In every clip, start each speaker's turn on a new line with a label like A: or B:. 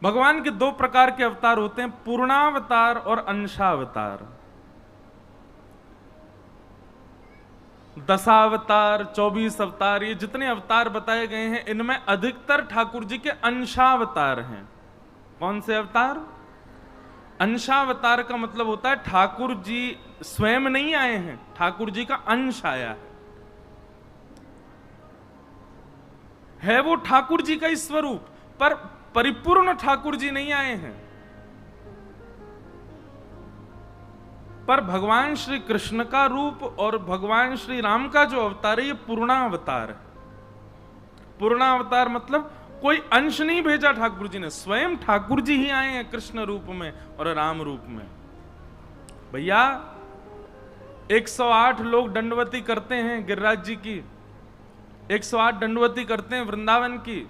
A: भगवान के दो प्रकार के अवतार होते हैं, पूर्णावतार और अंशावतार। दशावतार, 24 अवतार, ये जितने अवतार बताए गए हैं इनमें अधिकतर ठाकुर जी के अंशावतार हैं। कौन से अवतार? अंशावतार का मतलब होता है ठाकुर जी स्वयं नहीं आए हैं, ठाकुर जी का अंश आया है वो ठाकुर जी का ही स्वरूप, पर परिपूर्ण ठाकुर जी नहीं आए हैं। पर भगवान श्री कृष्ण का रूप और भगवान श्री राम का जो अवतार है ये पूर्णावतार है। पूर्णावतार मतलब कोई अंश नहीं भेजा ठाकुर जी ने, स्वयं ठाकुर जी ही आए हैं कृष्ण रूप में और राम रूप में। भैया 108 लोग दंडवती करते हैं गिरिराज जी की, 108 दंडवती करते हैं वृंदावन की।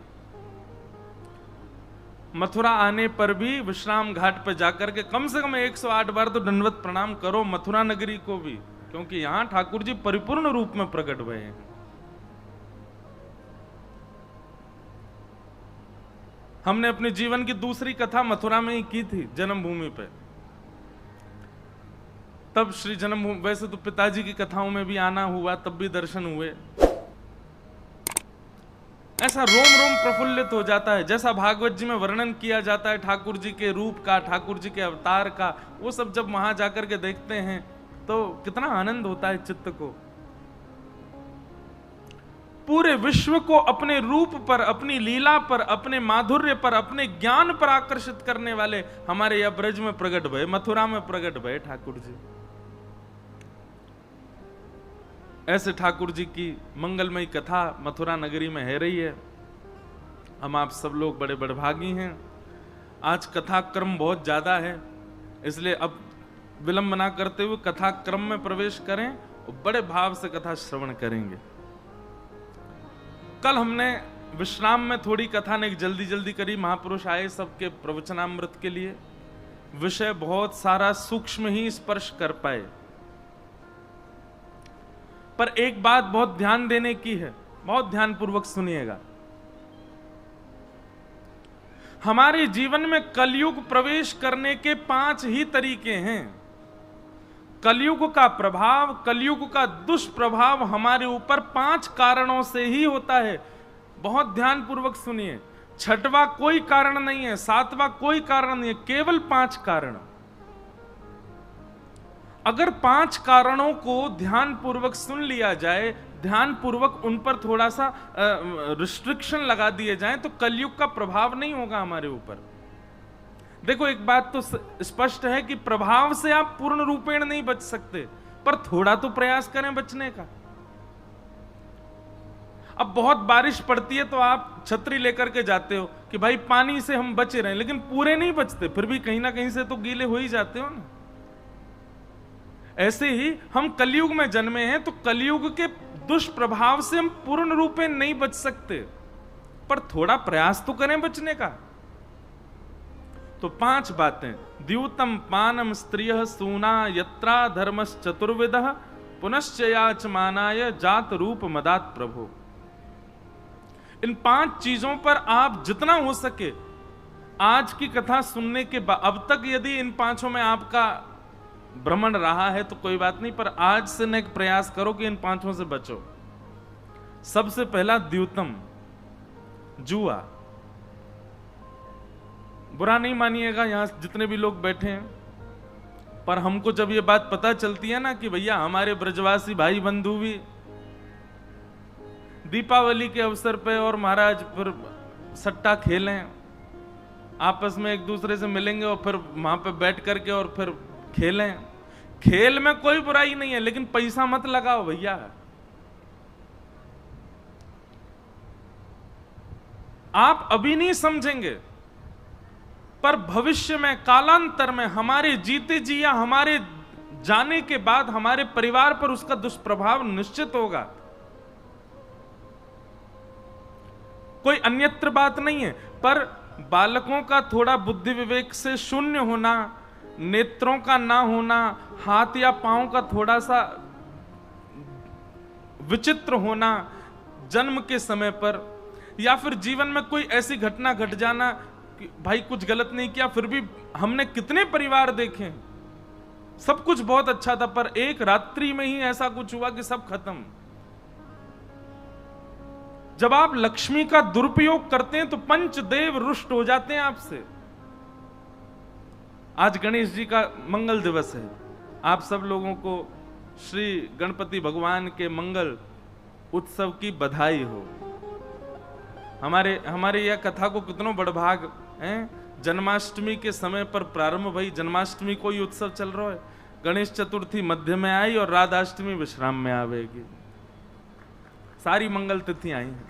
A: मथुरा आने पर भी विश्राम घाट पर जाकर के कम से कम 108 बार तो दंडवत प्रणाम करो मथुरा नगरी को भी, क्योंकि यहां ठाकुर जी परिपूर्ण रूप में प्रकट हुए हैं। हमने अपने जीवन की दूसरी कथा मथुरा में ही की थी, जन्मभूमि पे। तब श्री जन्मभूमि, वैसे तो पिताजी की कथाओं में भी आना हुआ, तब भी दर्शन हुए। ऐसा रोम रोम प्रफुल्लित हो जाता है, जैसा भागवत जी में वर्णन किया जाता है ठाकुर जी के रूप का, ठाकुर जी के अवतार का, वो सब जब वहां जाकर के देखते हैं तो कितना आनंद होता है चित्त को। पूरे विश्व को अपने रूप पर, अपनी लीला पर, अपने माधुर्य पर, अपने ज्ञान पर आकर्षित करने वाले हमारे यह ब्रज में प्रकट भये, मथुरा में प्रकट भये ठाकुर जी। ऐसे ठाकुर जी की मंगलमयी कथा मथुरा नगरी में है रही है। हम आप सब लोग बड़े बड़भागी हैं। आज कथा क्रम बहुत ज्यादा है, इसलिए अब विलंब ना करते हुए कथा क्रम में प्रवेश करें और बड़े भाव से कथा श्रवण करेंगे। कल हमने विश्राम में थोड़ी कथा ने जल्दी जल्दी करी, महापुरुष आए सबके प्रवचनामृत के लिए, विषय बहुत सारा सूक्ष्म ही स्पर्श कर पाए। पर एक बात बहुत ध्यान देने की है, बहुत ध्यानपूर्वक सुनिएगा। हमारे जीवन में कलयुग प्रवेश करने के 5 ही तरीके हैं। कलयुग का प्रभाव, कलयुग का दुष्प्रभाव हमारे ऊपर 5 कारणों से ही होता है। बहुत ध्यानपूर्वक सुनिए, 6वां कोई कारण नहीं है, 7वां कोई कारण नहीं है, केवल 5 कारण। अगर 5 कारणों को ध्यानपूर्वक सुन लिया जाए, ध्यानपूर्वक उन पर थोड़ा सा रिस्ट्रिक्शन लगा दिए जाए, तो कलयुग का प्रभाव नहीं होगा हमारे ऊपर। देखो एक बात तो स्पष्ट है कि प्रभाव से आप पूर्ण रूपेण नहीं बच सकते, पर थोड़ा तो प्रयास करें बचने का। अब बहुत बारिश पड़ती है तो आप छतरी लेकर के जाते हो कि भाई पानी से हम बचे रहें, लेकिन पूरे नहीं बचते, फिर भी कहीं ना कहीं से तो गीले हो ही जाते हो ना। ऐसे ही हम कलयुग में जन्मे हैं तो कलयुग के दुष्प्रभाव से हम पूर्ण रूप में नहीं बच सकते, पर थोड़ा प्रयास तो करें बचने का। तो 5 बातें। द्यूतम पानम स्त्रियः सूना यत्रा धर्मश्चतुर्विधः पुनश्च याचमानाय जात रूप मदात प्रभो। इन 5 चीजों पर आप जितना हो सके आज की कथा सुनने के बाद, अब तक यदि इन 5 में आपका भ्रमण रहा है तो कोई बात नहीं, पर आज से न प्रयास करो कि इन 5 से बचो। सबसे पहला द्यूतम, जुआ। बुरा नहीं मानिएगा यहां जितने भी लोग बैठे हैं, पर हमको जब ये बात पता चलती है ना कि भैया हमारे ब्रजवासी भाई बंधु भी दीपावली के अवसर पे और महाराज फिर सट्टा खेलें, आपस में एक दूसरे से मिलेंगे और फिर वहां पे बैठ करके और फिर खेलें। खेल में कोई बुराई नहीं है, लेकिन पैसा मत लगाओ भैया। आप अभी नहीं समझेंगे, पर भविष्य में, कालांतर में, हमारे जीते जी या हमारे जाने के बाद हमारे परिवार पर उसका दुष्प्रभाव निश्चित होगा। कोई अन्यत्र बात नहीं है, पर बालकों का थोड़ा बुद्धि विवेक से शून्य होना, नेत्रों का ना होना, हाथ या पांव का थोड़ा सा विचित्र होना जन्म के समय पर, या फिर जीवन में कोई ऐसी घटना घट जाना कि भाई कुछ गलत नहीं किया, फिर भी हमने कितने परिवार देखे, सब कुछ बहुत अच्छा था, पर एक रात्रि में ही ऐसा कुछ हुआ कि सब खत्म। जब आप लक्ष्मी का दुरुपयोग करते हैं तो पंचदेव रुष्ट हो जाते हैं आपसे। आज गणेश जी का मंगल दिवस है, आप सब लोगों को श्री गणपति भगवान के मंगल उत्सव की बधाई हो। हमारे यह कथा को कितनों बड़भाग है, जन्माष्टमी के समय पर प्रारंभ भई, जन्माष्टमी कोई उत्सव चल रहा है, गणेश चतुर्थी मध्य में आई और राधाष्टमी विश्राम में आवेगी, सारी मंगल तिथि आई हैं।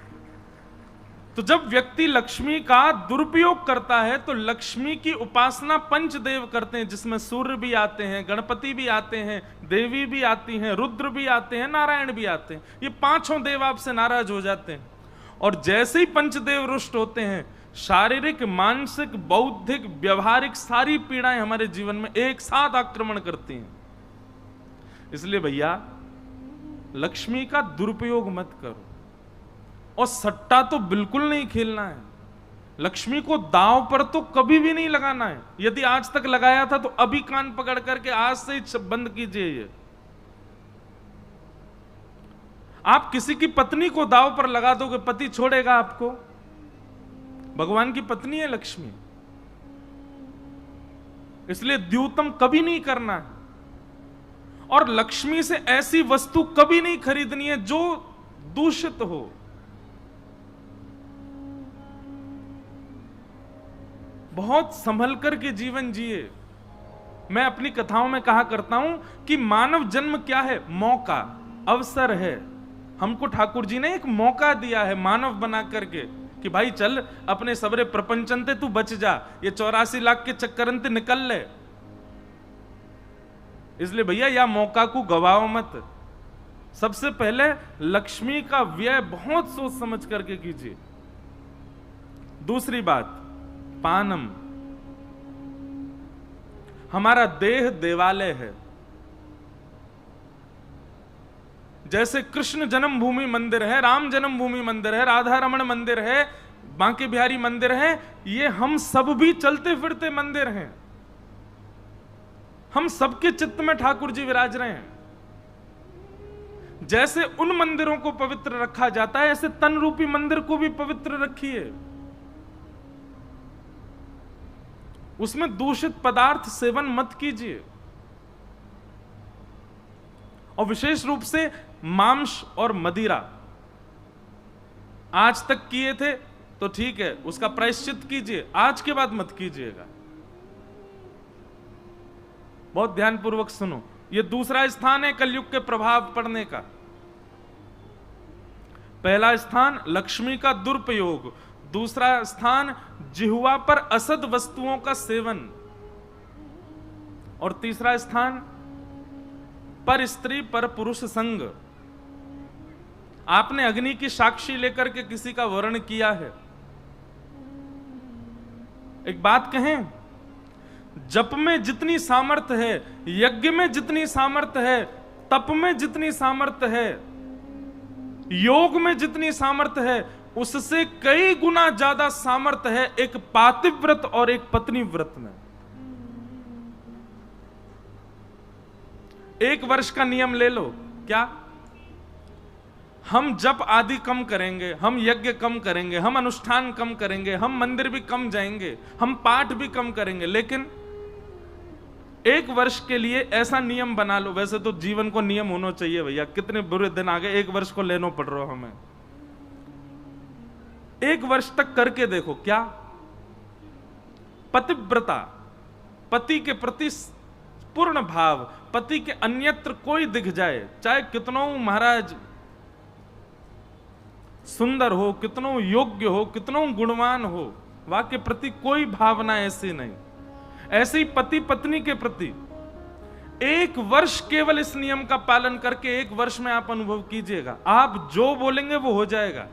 A: तो जब व्यक्ति लक्ष्मी का दुरुपयोग करता है तो लक्ष्मी की उपासना पंचदेव करते हैं, जिसमें सूर्य भी आते हैं, गणपति भी आते हैं, देवी भी आती हैं, रुद्र भी आते हैं, नारायण भी आते हैं। ये पांचों देव आपसे नाराज हो जाते हैं, और जैसे ही पंचदेव रुष्ट होते हैं, शारीरिक, मानसिक, बौद्धिक, व्यवहारिक सारी पीड़ाएं हमारे जीवन में एक साथ आक्रमण करती हैं। इसलिए भैया लक्ष्मी का दुरुपयोग मत करो, और सट्टा तो बिल्कुल नहीं खेलना है। लक्ष्मी को दांव पर तो कभी भी नहीं लगाना है। यदि आज तक लगाया था तो अभी कान पकड़ करके आज से ही बंद कीजिए। ये आप किसी की पत्नी को दांव पर लगा दोगे, पति छोड़ेगा आपको? भगवान की पत्नी है लक्ष्मी, इसलिए द्यूतम कभी नहीं करना है। और लक्ष्मी से ऐसी वस्तु कभी नहीं खरीदनी है जो दूषित हो। बहुत संभल कर के जीवन जिए। मैं अपनी कथाओं में कहा करता हूं कि मानव जन्म क्या है? मौका, अवसर है। हमको ठाकुर जी ने एक मौका दिया है मानव बना करके कि भाई चल अपने सबरे प्रपंचनते तू बच जा, ये 84 लाख के चक्करंते निकल ले। इसलिए भैया या मौका को गवाओ मत। सबसे पहले लक्ष्मी का व्यय बहुत सोच समझ करके कीजिए। दूसरी बात, पानम। हमारा देह देवालय है। जैसे कृष्ण जन्मभूमि मंदिर है, राम जन्मभूमि मंदिर है, राधा रमण मंदिर है, बांके बिहारी मंदिर है, ये हम सब भी चलते फिरते मंदिर हैं। हम सबके चित्त में ठाकुर जी विराज रहे हैं। जैसे उन मंदिरों को पवित्र रखा जाता है, ऐसे तन रूपी मंदिर को भी पवित्र रखिए। उसमें दूषित पदार्थ सेवन मत कीजिए, और विशेष रूप से मांस और मदिरा। आज तक किए थे तो ठीक है, उसका प्रायश्चित कीजिए, आज के बाद मत कीजिएगा। बहुत ध्यानपूर्वक सुनो। यह दूसरा स्थान है कलयुग के प्रभाव पड़ने का। पहला स्थान लक्ष्मी का दुरुपयोग, दूसरा स्थान जिह्वा पर असद वस्तुओं का सेवन, और तीसरा स्थान पर स्त्री पर पुरुष संग। आपने अग्नि की साक्षी लेकर के किसी का वर्ण किया है। एक बात कहें, जप में जितनी सामर्थ्य है, यज्ञ में जितनी सामर्थ्य है, तप में जितनी सामर्थ्य है, योग में जितनी सामर्थ्य है, उससे कई गुना ज्यादा सामर्थ्य है एक पातिव्रत और एक पत्नी व्रत में। एक वर्ष का नियम ले लो। क्या? हम जप आदि कम करेंगे, हम यज्ञ कम करेंगे, हम अनुष्ठान कम करेंगे, हम मंदिर भी कम जाएंगे, हम पाठ भी कम करेंगे, लेकिन एक वर्ष के लिए ऐसा नियम बना लो। वैसे तो जीवन को नियम होना चाहिए भैया, कितने बुरे दिन आ गए, एक वर्ष को लेना पड़ रहा हमें। एक वर्ष तक करके देखो, क्या पतिव्रता, पति के प्रति पूर्ण भाव, पति के अन्यत्र कोई दिख जाए, चाहे कितनों महाराज सुंदर हो, कितनों योग्य हो, कितनों गुणवान हो, वह के प्रति कोई भावना ऐसी नहीं। ऐसे ही पति पत्नी के प्रति एक वर्ष केवल इस नियम का पालन करके एक वर्ष में आप अनुभव कीजिएगा, आप जो बोलेंगे वो हो जाएगा।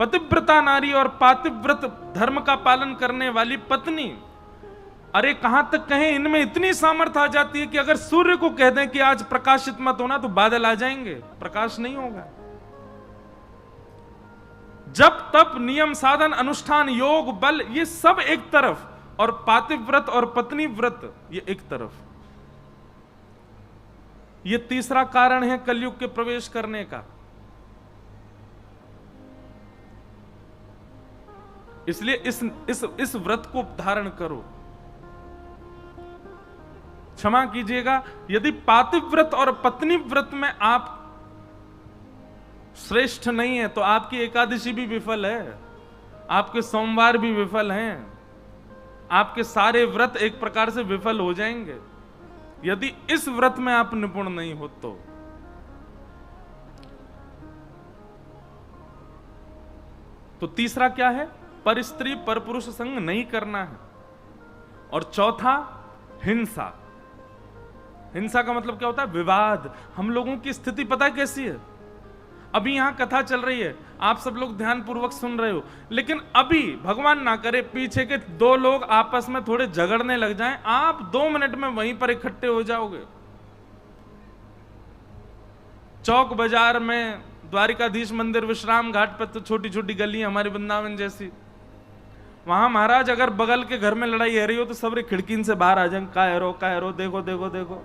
A: पतिव्रता नारी और पातिव्रत धर्म का पालन करने वाली पत्नी, अरे कहां तक कहें, इनमें इतनी सामर्थ्य आ जाती है कि अगर सूर्य को कह दें कि आज प्रकाशित मत होना तो बादल आ जाएंगे, प्रकाश नहीं होगा। जप तप नियम साधन अनुष्ठान योग बल ये सब एक तरफ, और पातिव्रत और पत्नी व्रत ये एक तरफ। ये तीसरा कारण है कलयुग के प्रवेश करने का। इसलिए इस व्रत को धारण करो। क्षमा कीजिएगा, यदि पातिव्रत और पत्नी व्रत में आप श्रेष्ठ नहीं है तो आपकी एकादशी भी विफल है, आपके सोमवार भी विफल हैं, आपके सारे व्रत एक प्रकार से विफल हो जाएंगे यदि इस व्रत में आप निपुण नहीं हो तो तीसरा क्या है? पर स्त्री पर पुरुष संग नहीं करना है। और चौथा हिंसा। हिंसा का मतलब क्या होता है? विवाद। हम लोगों की स्थिति पता है कैसी है? अभी यहां कथा चल रही है, आप सब लोग ध्यान पूर्वक सुन रहे हो, लेकिन अभी भगवान ना करे पीछे के दो लोग आपस में थोड़े झगड़ने लग जाएं, आप 2 मिनट में वहीं पर इकट्ठे हो जाओगे। चौक बाजार में, द्वारिकाधीश मंदिर, विश्राम घाट पर तो छोटी छोटी गलियां हमारे वृंदावन जैसी, वहां महाराज अगर बगल के घर में लड़ाई हो रही हो तो सब खिड़की से बाहर आ जाएंगे, का रो देखो देखो देखो।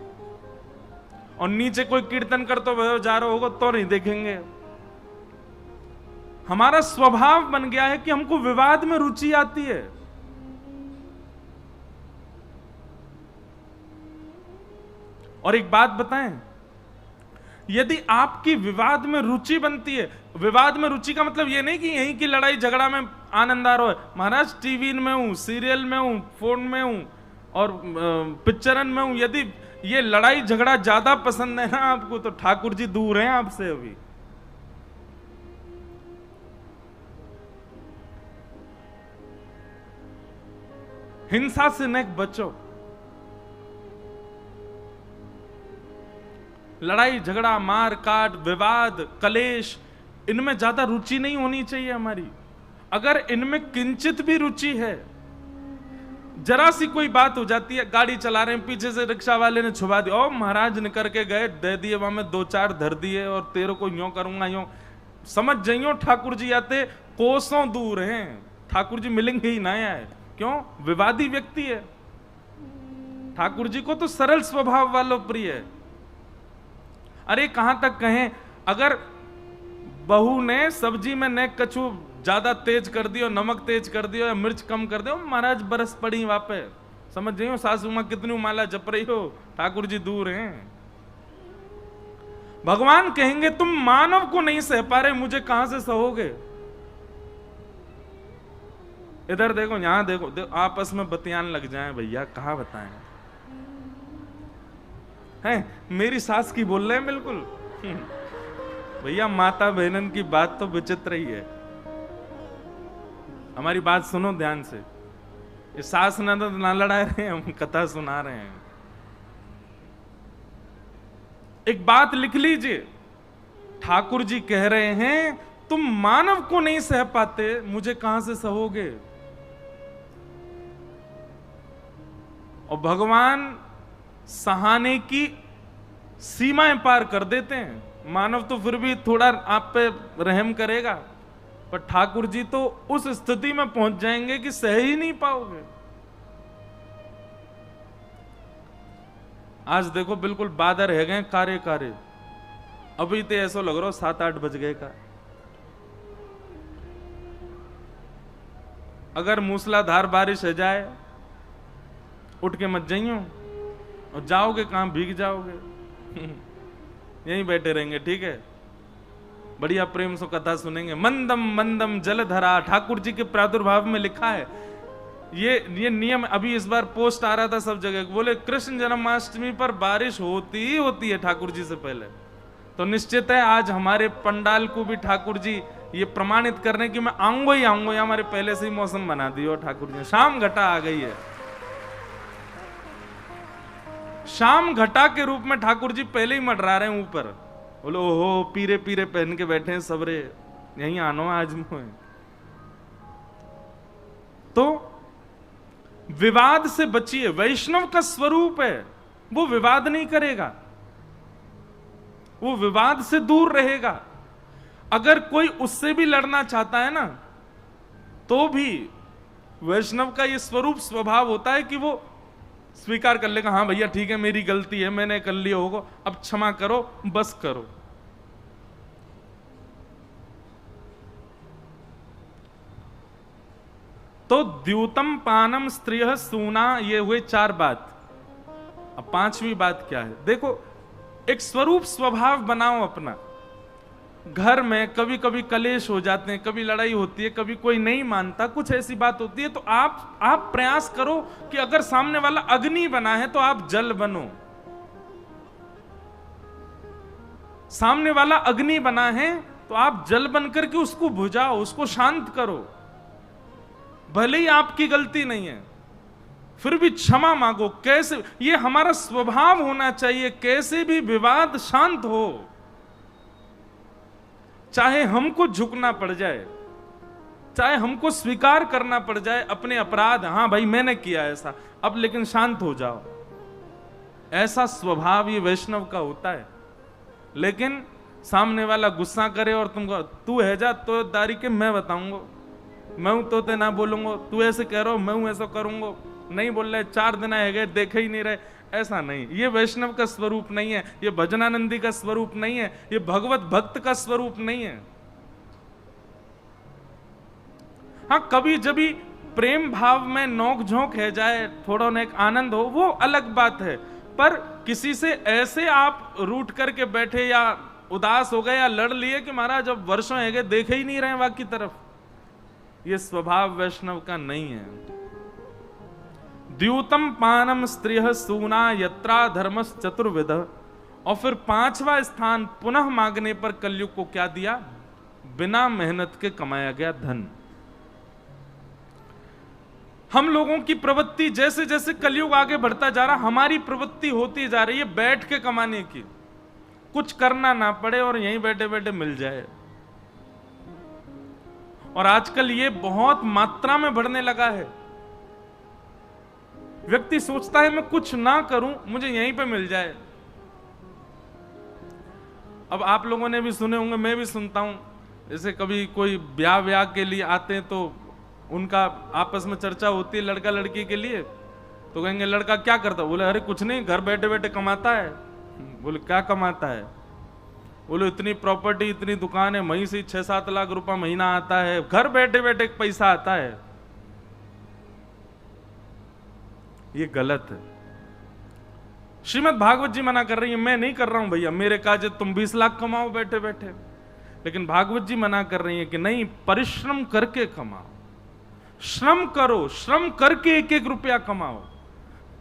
A: और नीचे कोई कीर्तन करते हुए जा रहा होगा तो नहीं देखेंगे। हमारा स्वभाव बन गया है कि हमको विवाद में रुचि आती है। और एक बात बताएं, यदि आपकी विवाद में रुचि बनती है, विवाद में रुचि का मतलब यह नहीं कि यहीं की लड़ाई झगड़ा में आनंद आ रहा है। महाराज टीवी में हूं, सीरियल में हूं, फोन में हूं और पिक्चरन में हूं, यदि ये लड़ाई झगड़ा ज्यादा पसंद है ना आपको, तो ठाकुर जी दूर हैं आपसे। अभी हिंसा से न बचो। लड़ाई झगड़ा, मार काट, विवाद, कलेश, इनमें ज्यादा रुचि नहीं होनी चाहिए हमारी। अगर इनमें किंचित भी रुचि है, जरा सी कोई बात हो जाती है, गाड़ी चला रहे हैं, पीछे से रिक्शा वाले ने छुपा दिया, ओ महाराज निकल के गए, दे दिए, वहां में 2-4 धर दिए और तेरे को यूं करूंगा यूं, समझ जाइयो ठाकुर जी आते कोसों दूर हैं, ठाकुर जी मिलेंगे ही ना आए। क्यों? विवादी व्यक्ति है। ठाकुर जी को तो सरल स्वभाव वालों प्रिय है। अरे कहां तक कहें, अगर बहू ने सब्जी में ने कछू ज्यादा तेज कर दियो, नमक तेज कर दियो या मिर्च कम कर दियो, महाराज बरस पड़ी वापे। समझ जाइयो सासू मां कितनी माला जप रही हो, ठाकुर जी दूर हैं। भगवान कहेंगे तुम मानव को नहीं सह पा रहे, मुझे कहां से सहोगे? इधर देखो, यहां देखो, आपस में बतियान लग जाएं भैया, कहां बताएं? हैं मेरी सास की बोल रहे हैं बिल्कुल। भैया माता बहनन की बात तो विचित्र ही है। हमारी बात सुनो ध्यान से। ये सास ननद ना लड़ा रहे हैं, हम कथा सुना रहे हैं। एक बात लिख लीजिए, ठाकुर जी कह रहे हैं तुम मानव को नहीं सह पाते, मुझे कहां से सहोगे? और भगवान सहाने की सीमाएं पार कर देते हैं। मानव तो फिर भी थोड़ा आप पे रहम करेगा, पर ठाकुर जी तो उस स्थिति में पहुंच जाएंगे कि सह ही नहीं पाओगे। आज देखो बिल्कुल बादल रह गए कारे कारे, अभी तो ऐसा लग रहा 7-8 बज गए का। अगर मूसलाधार बारिश हो जाए, उठ के मत जाइयो, और जाओगे कहां? भीग जाओगे। यहीं बैठे रहेंगे, ठीक है? बढ़िया प्रेम से कथा सुनेंगे। मंदम मंदम जलधरा, ठाकुर जी के प्रादुर्भाव में लिखा है। ये नियम अभी इस बार पोस्ट आ रहा था सब जगह, बोले कृष्ण जन्माष्टमी पर बारिश होती ही होती है ठाकुर जी से पहले। तो निश्चित है आज हमारे पंडाल को भी ठाकुर जी ये प्रमाणित करने की मैं आऊंगा ही आऊंगा, हमारे पहले से ही मौसम बना दिया ठाकुर जी। शाम घटा आ गई है, शाम घटा के रूप में ठाकुर जी पहले ही मंडरा रहे हैं ऊपर। बोलो ओहो पीरे पीरे पहन के बैठे हैं सबरे, यहीं आनो आज मुझे। तो विवाद से बचिए। वैष्णव का स्वरूप है, वो विवाद नहीं करेगा, वो विवाद से दूर रहेगा। अगर कोई उससे भी लड़ना चाहता है ना, तो भी वैष्णव का ये स्वरूप स्वभाव होता है कि वो स्वीकार कर लेगा, हाँ भैया ठीक है मेरी गलती है, मैंने कर लिया होगा, अब क्षमा करो, बस करो। तो द्यूतम पानम स्त्रिय सूना, ये हुए 4 बात। अब 5वीं बात क्या है? देखो, एक स्वरूप स्वभाव बनाओ अपना। घर में कभी कभी कलेश हो जाते हैं, कभी लड़ाई होती है, कभी कोई नहीं मानता, कुछ ऐसी बात होती है, तो आप प्रयास करो कि अगर सामने वाला अग्नि बना है तो आप जल बनो। सामने वाला अग्नि बना है तो आप जल बन करके उसको बुझाओ, उसको शांत करो। भले ही आपकी गलती नहीं है, फिर भी क्षमा मांगो। कैसे, ये हमारा स्वभाव होना चाहिए। कैसे भी विवाद शांत हो, चाहे हमको झुकना पड़ जाए, चाहे हमको स्वीकार करना पड़ जाए अपने अपराध, हाँ भाई मैंने किया ऐसा, अब लेकिन शांत हो जाओ। ऐसा स्वभाव ये वैष्णव का होता है। लेकिन सामने वाला गुस्सा करे और तुमको, तू है जा तो दारी के मैं बताऊंगा, मैं हूं तो ते ना बोलूंगा, तू ऐसे कह रहा हो मैं हूं ऐसा करूंगा, नहीं बोल रहे, 4 दिन है गए देखे ही नहीं रहे, ऐसा नहीं। ये वैष्णव का स्वरूप नहीं है, ये भजनानंदी का स्वरूप नहीं है, ये भगवत भक्त का स्वरूप नहीं है। हाँ, कभी जब भी प्रेम भाव में नोक झोंक है जाए, थोड़ा ना एक आनंद हो, वो अलग बात है। पर किसी से ऐसे आप रूठ करके बैठे या उदास हो गए या लड़ लिए कि महाराज जब वर्षों है गए देखे ही नहीं रहे वहां की तरफ, ये स्वभाव वैष्णव का नहीं है। द्यूतम पानम स्त्रिय सूना यत्रा धर्मस चतुर्विध। और फिर 5वां स्थान पुनः मांगने पर कलयुग को क्या दिया? बिना मेहनत के कमाया गया धन। हम लोगों की प्रवृत्ति जैसे जैसे कलयुग आगे बढ़ता जा रहा, हमारी प्रवृत्ति होती जा रही है बैठ के कमाने की, कुछ करना ना पड़े और यहीं बैठे बैठे मिल जाए। और आजकल ये बहुत मात्रा में बढ़ने लगा है। व्यक्ति सोचता है मैं कुछ ना करूं, मुझे यहीं पे मिल जाए। अब आप लोगों ने भी सुने होंगे, मैं भी सुनता हूं, जैसे कभी कोई ब्याह के लिए आते हैं तो उनका आपस में चर्चा होती है लड़का लड़की के लिए, तो कहेंगे लड़का क्या करता? बोले अरे कुछ नहीं, घर बैठे बैठे कमाता है। बोले क्या कमाता है? बोले इतनी प्रॉपर्टी, इतनी दुकान है, वहीं से 6-7 लाख रुपया महीना आता है, घर बैठे बैठे पैसा आता है। ये गलत है। श्रीमद् भागवत जी मना कर रही है, मैं नहीं कर रहा हूं भैया, मेरे काजे तुम 20 लाख कमाओ बैठे बैठे। लेकिन भागवत जी मना कर रही है कि नहीं, परिश्रम करके कमाओ, श्रम करो, श्रम करके 1-1 रुपया कमाओ,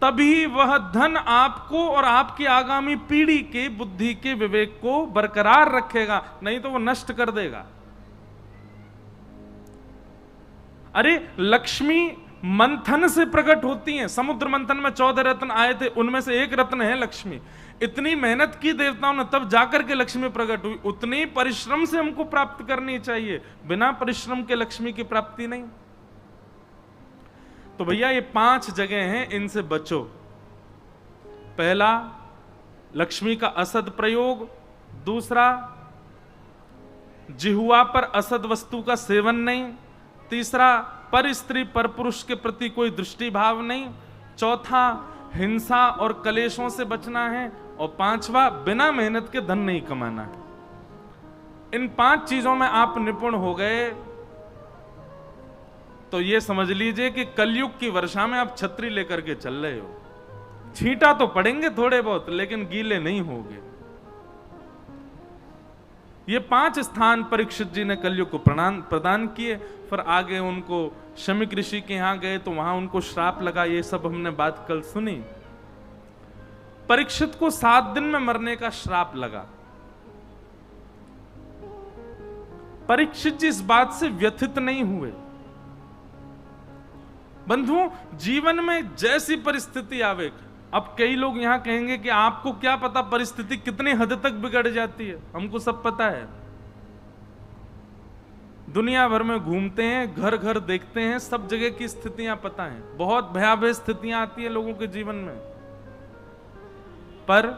A: तभी वह धन आपको और आपकी आगामी पीढ़ी के बुद्धि के विवेक को बरकरार रखेगा, नहीं तो वो नष्ट कर देगा। अरे लक्ष्मी मंथन से प्रकट होती हैं। समुद्र मंथन में 14 रत्न आए थे, उनमें से एक रत्न है लक्ष्मी। इतनी मेहनत की देवताओं ने, तब जाकर के लक्ष्मी प्रकट हुई। उतनी परिश्रम से हमको प्राप्त करनी चाहिए, बिना परिश्रम के लक्ष्मी की प्राप्ति नहीं। तो भैया ये 5 जगह हैं, इनसे बचो। पहला, लक्ष्मी का असद प्रयोग। दूसरा, जिह्वा पर असद वस्तु का सेवन नहीं। तीसरा, पर स्त्री पर पुरुष के प्रति कोई दृष्टि भाव नहीं। चौथा, हिंसा और कलेशों से बचना है। और 5वां, बिना मेहनत के धन नहीं कमाना है। इन 5 चीजों में आप निपुण हो गए तो ये समझ लीजिए कि कलयुग की वर्षा में आप छतरी लेकर के चल रहे हो। छींटा तो पड़ेंगे थोड़े बहुत, लेकिन गीले नहीं होंगे। ये 5 स्थान परीक्षित जी ने कलयुग को प्रदान किए। फिर आगे उनको शमीक ऋषि के यहां गए तो वहां उनको श्राप लगा। ये सब हमने बात कल सुनी। परीक्षित को 7 दिन में मरने का श्राप लगा। परीक्षित जी इस बात से व्यथित नहीं हुए। बंधुओं, जीवन में जैसी परिस्थिति आवे, अब कई लोग यहां कहेंगे कि आपको क्या पता परिस्थिति कितनी हद तक बिगड़ जाती है। हमको सब पता है। दुनिया भर में घूमते हैं, घर घर देखते हैं, सब जगह की स्थितियां पता हैं। बहुत भयावह स्थितियां आती है लोगों के जीवन में। पर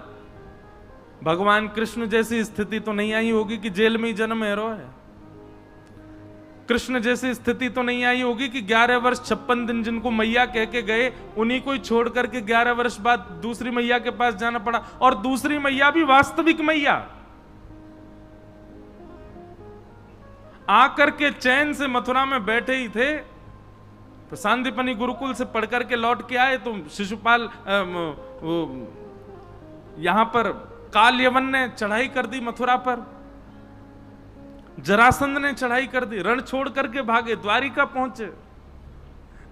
A: भगवान कृष्ण जैसी स्थिति तो नहीं आई होगी कि जेल में ही जन्म है रोए। कृष्ण जैसी स्थिति तो नहीं आई होगी कि 11 वर्ष 56 दिन जिनको मैया कह के गए उन्हीं को ही छोड़ करके 11 वर्ष बाद दूसरी मैया के पास जाना पड़ा, और दूसरी मैया भी वास्तविक मैया आकर के चैन से मथुरा में बैठे ही थे। तो सांदीपनी गुरुकुल से पढ़ करके लौट के आए तो शिशुपाल यहां पर काल यवन ने चढ़ाई कर दी मथुरा पर, जरासंध ने चढ़ाई कर दी, रण छोड़ करके भागे, द्वारिका पहुंचे।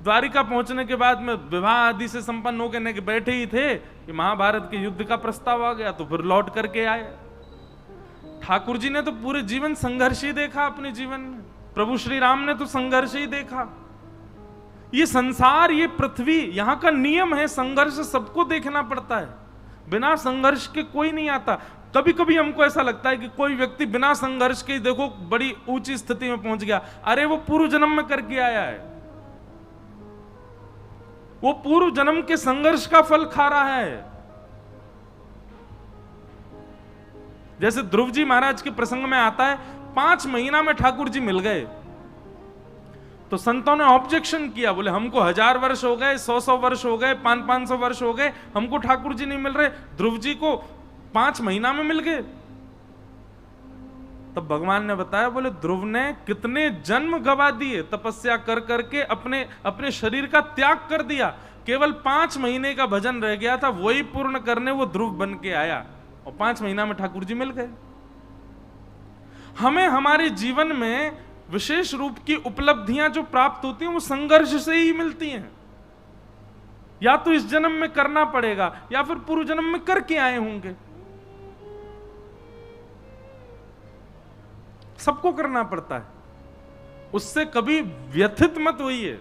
A: द्वारिका पहुंचने के बाद में विवाह आदि से संपन्न होकर बैठे ही थे कि महाभारत के युद्ध का प्रस्ताव आ गया, तो फिर लौट करके आए। ठाकुर जी ने तो पूरे जीवन संघर्ष ही देखा अपने जीवन में, प्रभु श्री राम ने तो संघर्ष ही देखा। ये संसार, ये पृथ्वी, यहां का नियम है, संघर्ष सबको देखना पड़ता है, बिना संघर्ष के कोई नहीं आता। कभी कभी हमको ऐसा लगता है कि कोई व्यक्ति बिना संघर्ष के देखो बड़ी ऊंची स्थिति में पहुंच गया, अरे वो पूर्व जन्म में करके आया है, वो पूर्व जन्म के संघर्ष का फल खा रहा है। जैसे ध्रुव जी महाराज के प्रसंग में आता है, 5 महीना में ठाकुर जी मिल गए, तो संतों ने ऑब्जेक्शन किया, बोले हमको 1000 वर्ष हो गए, 100 वर्ष हो गए, 500 वर्ष हो गए, हमको ठाकुर जी नहीं मिल रहे, ध्रुव जी को 5 महीना में मिल गए। तब भगवान ने बताया, बोले ध्रुव ने कितने जन्म गवा दिए, तपस्या कर करके अपने शरीर का त्याग कर दिया, केवल 5 महीने का भजन रह गया था, वही पूर्ण करने वो ध्रुव बन के आया, और 5 महीना में ठाकुर जी मिल गए। हमें हमारे जीवन में विशेष रूप की उपलब्धियां जो प्राप्त होती हैं वो संघर्ष से ही मिलती हैं। या तो इस जन्म में करना पड़ेगा या फिर पूर्व जन्म में करके आए होंगे, सबको करना पड़ता है, उससे कभी व्यथित मत होइए।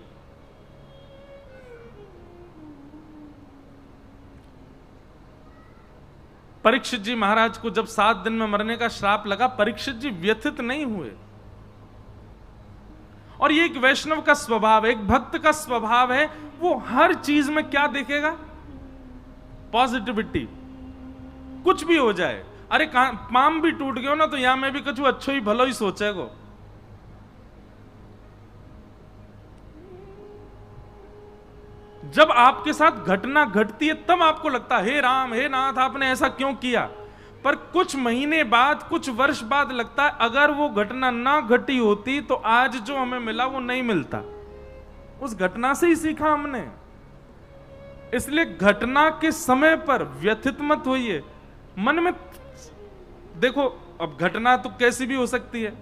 A: परीक्षित जी महाराज को जब 7 दिन में मरने का श्राप लगा, परीक्षित जी व्यथित नहीं हुए। और ये एक वैष्णव का स्वभाव है, एक भक्त का स्वभाव है, वो हर चीज में क्या देखेगा, पॉजिटिविटी। कुछ भी हो जाए, अरे पाम भी टूट गयो ना तो यहां मैं भी कुछ अच्छो ही भलो ही सोचेगो। जब आपके साथ घटना घटती है तब आपको लगता है हे राम हे नाथ आपने ऐसा क्यों किया, पर कुछ महीने बाद, कुछ वर्ष बाद लगता है अगर वो घटना ना घटी होती तो आज जो हमें मिला वो नहीं मिलता। उस घटना से ही सीखा हमने। इसलिए घटना के समय पर व्यथित मत होइए, मन में देखो, अब घटना तो कैसी भी हो सकती है,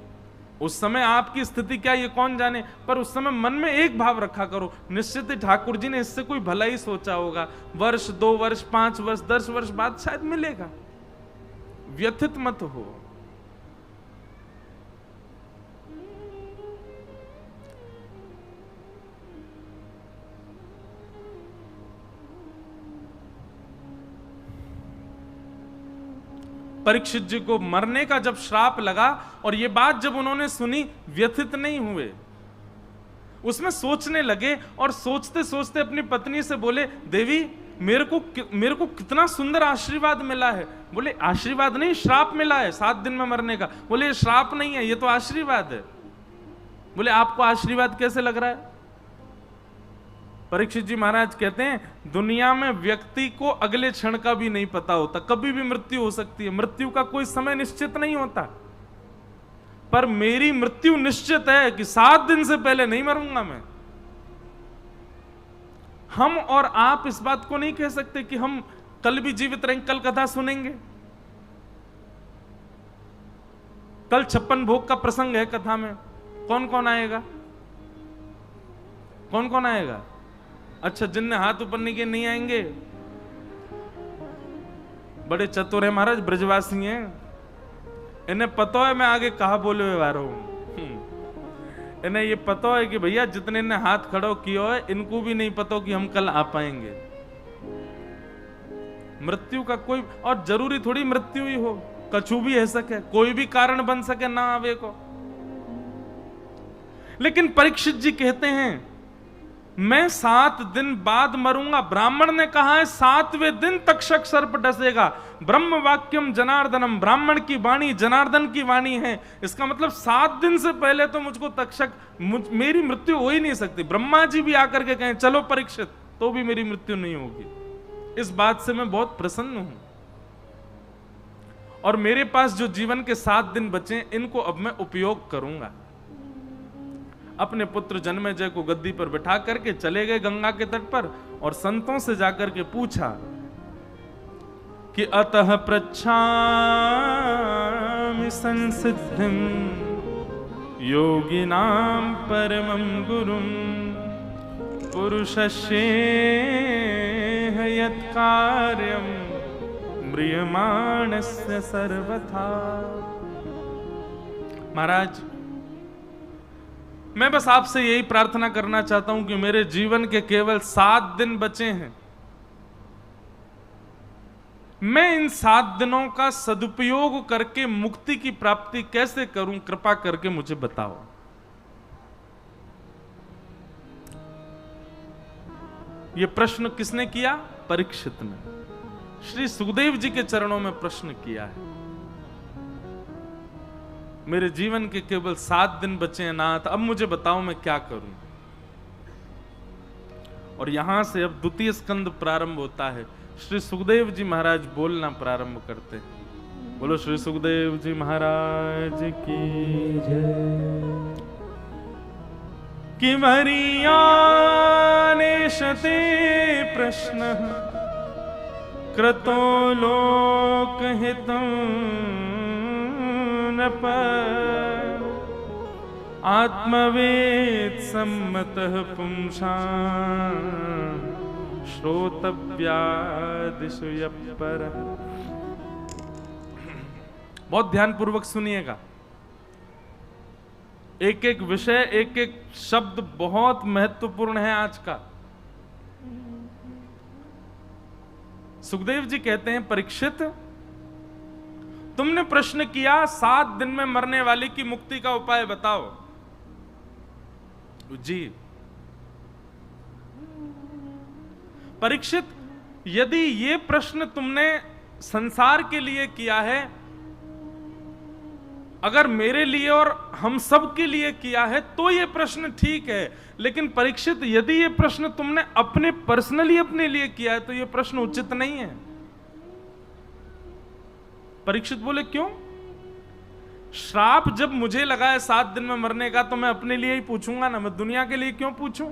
A: उस समय आपकी स्थिति क्या ये कौन जाने, पर उस समय मन में एक भाव रखा करो, निश्चित ही ठाकुर जी ने इससे कोई भला ही सोचा होगा, वर्ष 2 वर्ष 5 वर्ष 10 वर्ष बाद शायद मिलेगा। व्यथित मत हो। परीक्षित जी को मरने का जब श्राप लगा और ये बात जब उन्होंने सुनी, व्यथित नहीं हुए, उसमें सोचने लगे और सोचते सोचते अपनी पत्नी से बोले, देवी मेरे को कितना सुंदर आशीर्वाद मिला है। बोले आशीर्वाद नहीं, श्राप मिला है 7 दिन में मरने का। बोले ये श्राप नहीं है, ये तो आशीर्वाद है। बोले आपको आशीर्वाद कैसे लग रहा है? परीक्षित जी महाराज कहते हैं दुनिया में व्यक्ति को अगले क्षण का भी नहीं पता होता, कभी भी मृत्यु हो सकती है, मृत्यु का कोई समय निश्चित नहीं होता, पर मेरी मृत्यु निश्चित है कि 7 दिन से पहले नहीं मरूंगा मैं। हम और आप इस बात को नहीं कह सकते कि हम कल भी जीवित रहेंगे, कल कथा सुनेंगे। कल 56 भोग का प्रसंग है कथा में, कौन कौन आएगा? कौन कौन आएगा? अच्छा, जिनने हाथ ऊपर नहीं किए नहीं आएंगे। बड़े चतुर है महाराज, ब्रजवासी हैं, इन्हें पता है मैं आगे कहा बोले हुए आ रहा हूं। इन्हें ये पता है कि भैया जितने ने हाथ खड़ो किया है इनको भी नहीं पता कि हम कल आ पाएंगे। मृत्यु का कोई, और जरूरी थोड़ी मृत्यु ही हो, कछु भी है सके, कोई भी कारण बन सके ना आवे को। लेकिन परीक्षित जी कहते हैं मैं 7 दिन बाद मरूंगा। ब्राह्मण ने कहा है 7वें दिन तक्षक सर्प डसेगा। ब्रह्म वाक्यम जनार्दनम, ब्राह्मण की वाणी जनार्दन की वाणी है। इसका मतलब 7 दिन से पहले तो मुझको तक्षक, मेरी मृत्यु हो ही नहीं सकती। ब्रह्मा जी भी आकर के कहें चलो परीक्षित, तो भी मेरी मृत्यु नहीं होगी। इस बात से मैं बहुत प्रसन्न हूं। और मेरे पास जो जीवन के 7 दिन बचे, इनको अब मैं उपयोग करूंगा। अपने पुत्र जन्मेजय को गद्दी पर बिठा करके चले गए गंगा के तट पर, और संतों से जाकर के पूछा कि अतः पृच्छामि संसिद्धिं योगिनां परमं गुरुं पुरुषस्येह यत् कार्यं म्रियमाणस्य सर्वथा। महाराज, मैं बस आपसे यही प्रार्थना करना चाहता हूं कि मेरे जीवन के केवल 7 दिन बचे हैं। मैं इन 7 दिनों का सदुपयोग करके मुक्ति की प्राप्ति कैसे करूं, कृपा करके मुझे बताओ। यह प्रश्न किसने किया? परीक्षित ने श्री सुखदेव जी के चरणों में प्रश्न किया है। मेरे जीवन के केवल 7 दिन बचे हैं नाथ, अब मुझे बताओ मैं क्या करूं। और यहां से अब द्वितीय स्कंद प्रारंभ होता है। श्री सुखदेव जी महाराज बोलना प्रारंभ करते हैं। बोलो श्री सुखदेव जी महाराज की जय। किमरियानेशते प्रश्न क्रतो लोकहितं आत्मवेद सम्मतः पुंसां श्रोतव्यादिषु यप्परः। बहुत ध्यान पूर्वक सुनिएगा। एक एक विषय, एक एक शब्द बहुत महत्वपूर्ण है आज का। सुखदेव जी कहते हैं परीक्षित, तुमने प्रश्न किया 7 दिन में मरने वाले की मुक्ति का उपाय बताओ। जी परीक्षित, यदि ये प्रश्न तुमने संसार के लिए किया है, अगर मेरे लिए और हम सब के लिए किया है तो ये प्रश्न ठीक है। लेकिन परीक्षित, यदि ये प्रश्न तुमने अपने पर्सनली अपने लिए किया है तो ये प्रश्न उचित नहीं है। परीक्षित बोले क्यों? श्राप जब मुझे लगा है 7 दिन में मरने का, तो मैं अपने लिए ही पूछूंगा ना, मैं दुनिया के लिए क्यों पूछूं?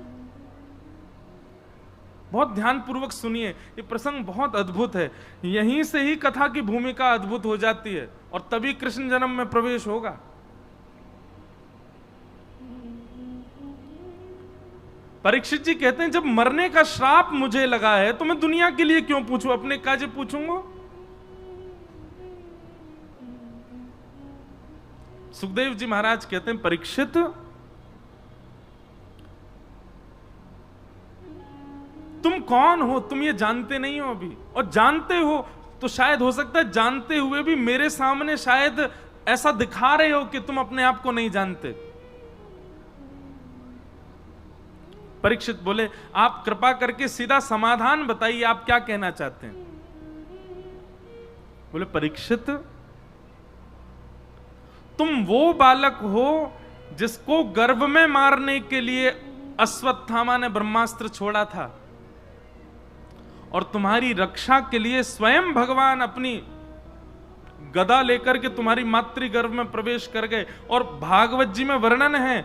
A: बहुत ध्यानपूर्वक सुनिए, ये प्रसंग बहुत अद्भुत है। यहीं से ही कथा की भूमिका अद्भुत हो जाती है और तभी कृष्ण जन्म में प्रवेश होगा। परीक्षित जी कहते हैं जब मरने का श्राप मुझे लगा है तो मैं दुनिया के लिए क्यों पूछूं, अपने काज पूछूंगा। सुखदेव जी महाराज कहते हैं परीक्षित, तुम कौन हो? तुम ये जानते नहीं हो अभी, और जानते हो तो शायद हो सकता है जानते हुए भी मेरे सामने शायद ऐसा दिखा रहे हो कि तुम अपने आप को नहीं जानते। परीक्षित बोले आप कृपा करके सीधा समाधान बताइए, आप क्या कहना चाहते हैं? बोले परीक्षित, तुम वो बालक हो जिसको गर्भ में मारने के लिए अश्वत्थामा ने ब्रह्मास्त्र छोड़ा था, और तुम्हारी रक्षा के लिए स्वयं भगवान अपनी गदा लेकर के तुम्हारी मातृगर्भ में प्रवेश कर गए। और भागवत जी में वर्णन है,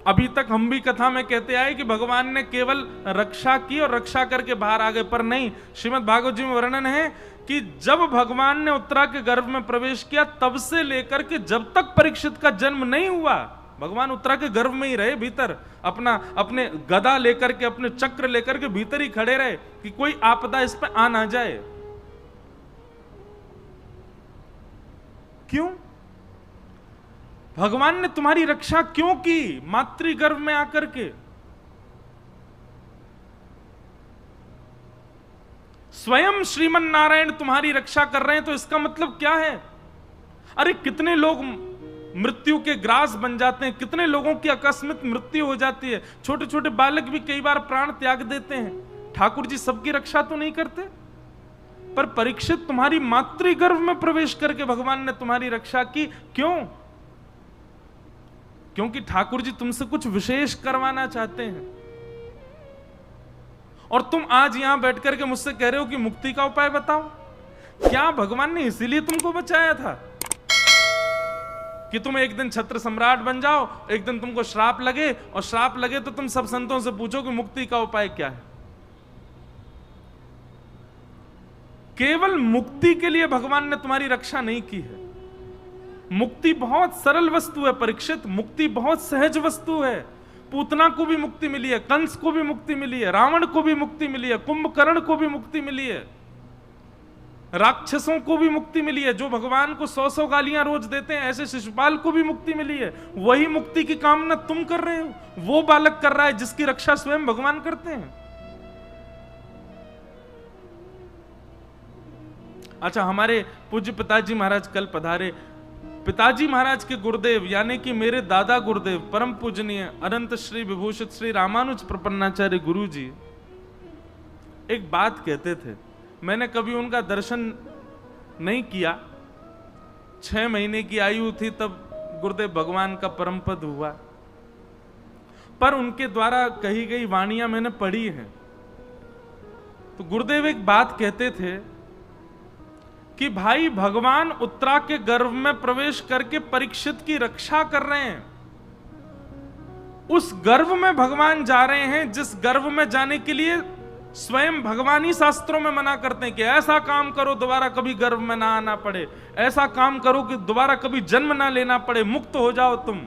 A: अभी तक हम भी कथा में कहते आए कि भगवान ने केवल रक्षा की और रक्षा करके बाहर आ गए, पर नहीं, श्रीमद् भागवत जी में वर्णन है कि जब भगवान ने उत्तरा के गर्भ में प्रवेश किया तब से लेकर के जब तक परीक्षित का जन्म नहीं हुआ, भगवान उत्तरा के गर्भ में ही रहे, भीतर अपने गदा लेकर के, अपने चक्र लेकर के भीतर ही खड़े रहे कि कोई आपदा इस पे आ ना जाए। क्यों? भगवान ने तुम्हारी रक्षा क्यों की मातृगर्भ में आकर के? स्वयं श्रीमन नारायण तुम्हारी रक्षा कर रहे हैं तो इसका मतलब क्या है? अरे कितने लोग मृत्यु के ग्रास बन जाते हैं, कितने लोगों की आकस्मिक मृत्यु हो जाती है, छोटे छोटे बालक भी कई बार प्राण त्याग देते हैं। ठाकुर जी सबकी रक्षा तो नहीं करते, पर परीक्षित तुम्हारी मातृगर्भ में प्रवेश करके भगवान ने तुम्हारी रक्षा की। क्यों? क्योंकि ठाकुर जी तुमसे कुछ विशेष करवाना चाहते हैं। और तुम आज यहां बैठ करके मुझसे कह रहे हो कि मुक्ति का उपाय बताओ। क्या भगवान ने इसीलिए तुमको बचाया था कि तुम एक दिन छत्र सम्राट बन जाओ, एक दिन तुमको श्राप लगे, और श्राप लगे तो तुम सब संतों से पूछो कि मुक्ति का उपाय क्या है? केवल मुक्ति के लिए भगवान ने तुम्हारी रक्षा नहीं की है। मुक्ति बहुत सरल वस्तु है परीक्षित, मुक्ति बहुत सहज वस्तु है। पूतना को भी मुक्ति मिली है, कंस को भी मुक्ति मिली है, रावण को भी मुक्ति मिली है, कुंभकर्ण को भी मुक्ति मिली है, राक्षसों को भी मुक्ति मिली है। जो भगवान को 100-100 गालियां रोज देते हैं, ऐसे शिशुपाल को भी मुक्ति मिली है। वही मुक्ति की कामना तुम कर रहे हो, वो बालक कर रहा है जिसकी रक्षा स्वयं भगवान करते हैं। अच्छा, हमारे पूज्य पिताजी महाराज कल पधारे। पिताजी महाराज के गुरुदेव यानी कि मेरे दादा गुरुदेव परम पूजनीय अनंत श्री विभूषित श्री रामानुज प्रपन्नाचार्य गुरु जी एक बात कहते थे। मैंने कभी उनका दर्शन नहीं किया, 6 महीने की आयु थी तब गुरुदेव भगवान का परम पद हुआ, पर उनके द्वारा कही गई वाणियां मैंने पढ़ी हैं। तो गुरुदेव एक बात कहते थे कि भाई भगवान उत्तरा के गर्भ में प्रवेश करके परीक्षित की रक्षा कर रहे हैं। उस गर्भ में भगवान जा रहे हैं जिस गर्भ में जाने के लिए स्वयं भगवान ही शास्त्रों में मना करते हैं कि ऐसा काम करो दोबारा कभी गर्भ में ना आना पड़े, ऐसा काम करो कि दोबारा कभी जन्म ना लेना पड़े, मुक्त हो जाओ तुम।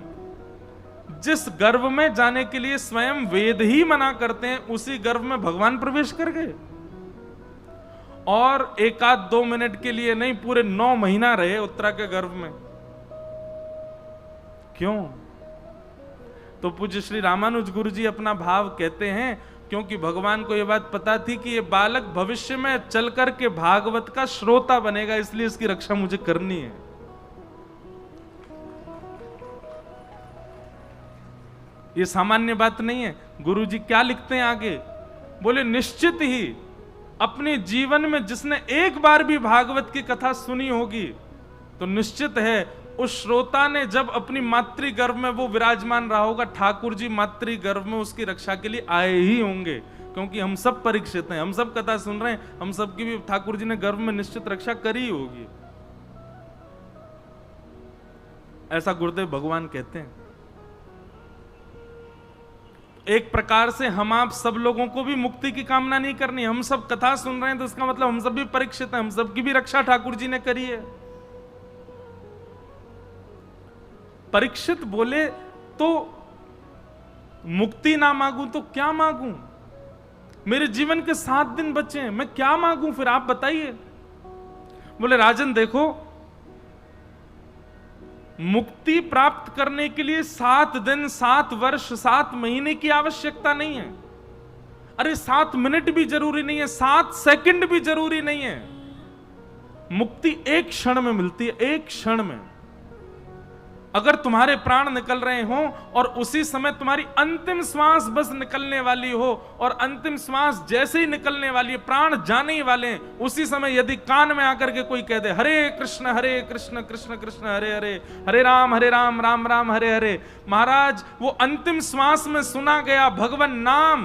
A: जिस गर्भ में जाने के लिए स्वयं वेद ही मना करते हैं, उसी गर्भ में भगवान प्रवेश कर गए। और 1-2 मिनट के लिए नहीं, पूरे 9 महीना रहे उत्तरा के गर्भ में। क्यों? तो पूज्य श्री रामानुज गुरु जी अपना भाव कहते हैं, क्योंकि भगवान को यह बात पता थी कि यह बालक भविष्य में चल करके भागवत का श्रोता बनेगा, इसलिए इसकी रक्षा मुझे करनी है। यह सामान्य बात नहीं है। गुरु जी क्या लिखते हैं आगे? बोले निश्चित ही अपने जीवन में जिसने एक बार भी भागवत की कथा सुनी होगी, तो निश्चित है उस श्रोता ने जब अपनी मातृगर्भ में वो विराजमान रहा होगा, ठाकुर जी मातृगर्भ में उसकी रक्षा के लिए आए ही होंगे। क्योंकि हम सब परीक्षित हैं, हम सब कथा सुन रहे हैं, हम सब की भी ठाकुर जी ने गर्भ में निश्चित रक्षा करी होगी। ऐसा गुरुदेव भगवान कहते हैं। एक प्रकार से हम आप सब लोगों को भी मुक्ति की कामना नहीं करनी। हम सब कथा सुन रहे हैं तो इसका मतलब हम सब भी परीक्षित हैं, हम सब की भी रक्षा ठाकुर जी ने करी है। परीक्षित बोले तो मुक्ति ना मांगू तो क्या मांगू? मेरे जीवन के 7 दिन बचे हैं, मैं क्या मांगू फिर आप बताइए। बोले राजन देखो, मुक्ति प्राप्त करने के लिए 7 दिन, 7 वर्ष, 7 महीने की आवश्यकता नहीं है। अरे 7 मिनट भी जरूरी नहीं है, 7 सेकंड भी जरूरी नहीं है। मुक्ति एक क्षण में मिलती है, एक क्षण में। अगर तुम्हारे प्राण निकल रहे हो और उसी समय तुम्हारी अंतिम श्वास बस निकलने वाली हो, और अंतिम श्वास जैसे ही निकलने वाली है, प्राण जाने ही वाले हैं, उसी समय यदि कान में आकर के कोई कह दे हरे कृष्ण कृष्ण कृष्ण हरे हरे, हरे राम राम राम हरे हरे, महाराज वो अंतिम श्वास में सुना गया भगवान नाम,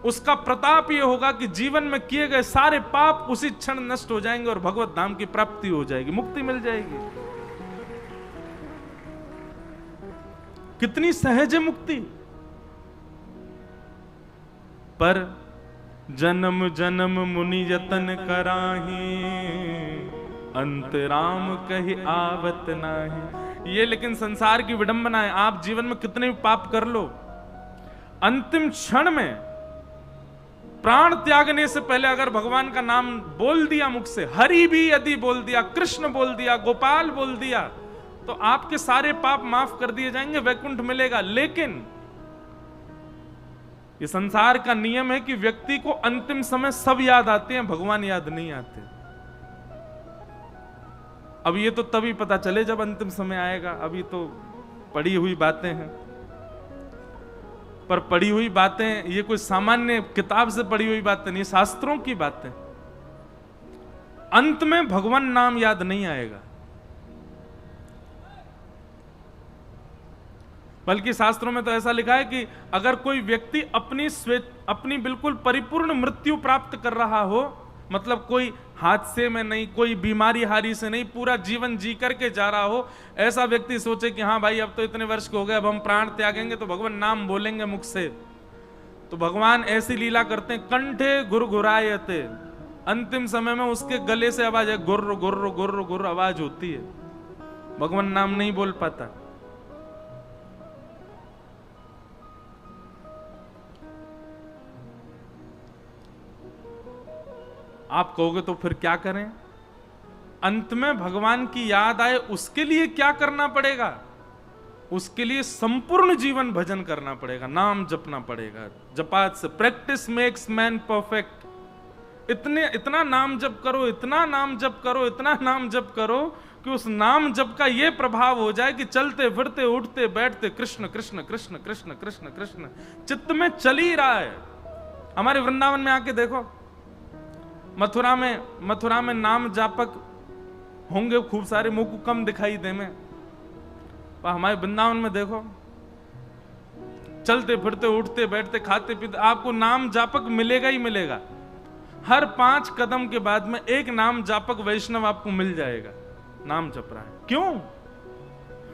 A: उसका प्रताप यह होगा कि जीवन में किए गए सारे पाप उसी क्षण नष्ट हो जाएंगे और भगवत धाम की प्राप्ति हो जाएगी, मुक्ति मिल जाएगी। कितनी सहज है मुक्ति। पर जन्म जन्म मुनि यतन कराही, अंतराम कही आवत नाही। ये लेकिन संसार की विडंबना है। आप जीवन में कितने भी पाप कर लो, अंतिम क्षण में प्राण त्यागने से पहले अगर भगवान का नाम बोल दिया मुख से, हरि भी यदि बोल दिया, कृष्ण बोल दिया, गोपाल बोल दिया, तो आपके सारे पाप माफ कर दिए जाएंगे, वैकुंठ मिलेगा। लेकिन ये संसार का नियम है कि व्यक्ति को अंतिम समय सब याद आते हैं, भगवान याद नहीं आते। अब ये तो तभी पता चले जब अंतिम समय आएगा, अभी तो पढ़ी हुई बातें हैं। पर पढ़ी हुई बातें ये कोई सामान्य किताब से पढ़ी हुई बातें नहीं, शास्त्रों की बातें। अंत में भगवान नाम याद नहीं आएगा, बल्कि शास्त्रों में तो ऐसा लिखा है कि अगर कोई व्यक्ति अपनी बिल्कुल परिपूर्ण मृत्यु प्राप्त कर रहा हो, मतलब कोई हादसे में नहीं, कोई बीमारी हारी से नहीं, पूरा जीवन जी करके जा रहा हो, ऐसा व्यक्ति सोचे कि हाँ भाई अब तो इतने वर्ष के हो गए, अब हम प्राण त्यागेंगे तो भगवान नाम बोलेंगे मुख से, तो भगवान ऐसी लीला करते हैं, कंठे घुरघुरायते, अंतिम समय में उसके गले से आवाज है, गुर्र गुर्र गुर्र गुर्र आवाज होती है, भगवान नाम नहीं बोल पाता। आप कहोगे तो फिर क्या करें? अंत में भगवान की याद आए उसके लिए क्या करना पड़ेगा? उसके लिए संपूर्ण जीवन भजन करना पड़ेगा, नाम जपना पड़ेगा। जपात से प्रैक्टिस मेक्स मैन परफेक्ट। इतना नाम जप करो, इतना नाम जप करो, इतना नाम जप करो कि उस नाम जप का यह प्रभाव हो जाए कि चलते फिरते उठते बैठते कृष्ण कृष्ण कृष्ण कृष्ण कृष्ण कृष्ण चित्त में चल ही रहा है। हमारे वृंदावन में आके देखो, मथुरा में नाम जापक होंगे खूब सारे, मुंह को कम दिखाई दे में, पर हमारे वृंदावन में देखो, चलते फिरते उठते बैठते खाते पीते आपको नाम जापक मिलेगा ही मिलेगा। हर 5 कदम के बाद में एक नाम जापक वैष्णव आपको मिल जाएगा, नाम जप रहा है। क्यों?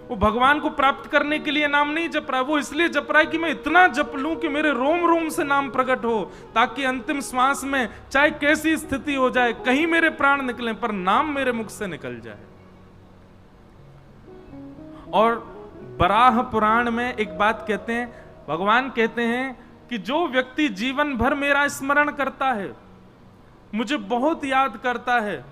A: वो भगवान को प्राप्त करने के लिए नाम नहीं जप रहा है, वो इसलिए जप रहा है कि मैं इतना जप लूं कि मेरे रोम रोम से नाम प्रकट हो, ताकि अंतिम श्वास में चाहे कैसी स्थिति हो जाए, कहीं मेरे प्राण निकले पर नाम मेरे मुख से निकल जाए। और बराह पुराण में एक बात कहते हैं, भगवान कहते हैं कि जो व्यक्ति जीवन भर मेरा स्मरण करता है, मुझे बहुत याद करता है,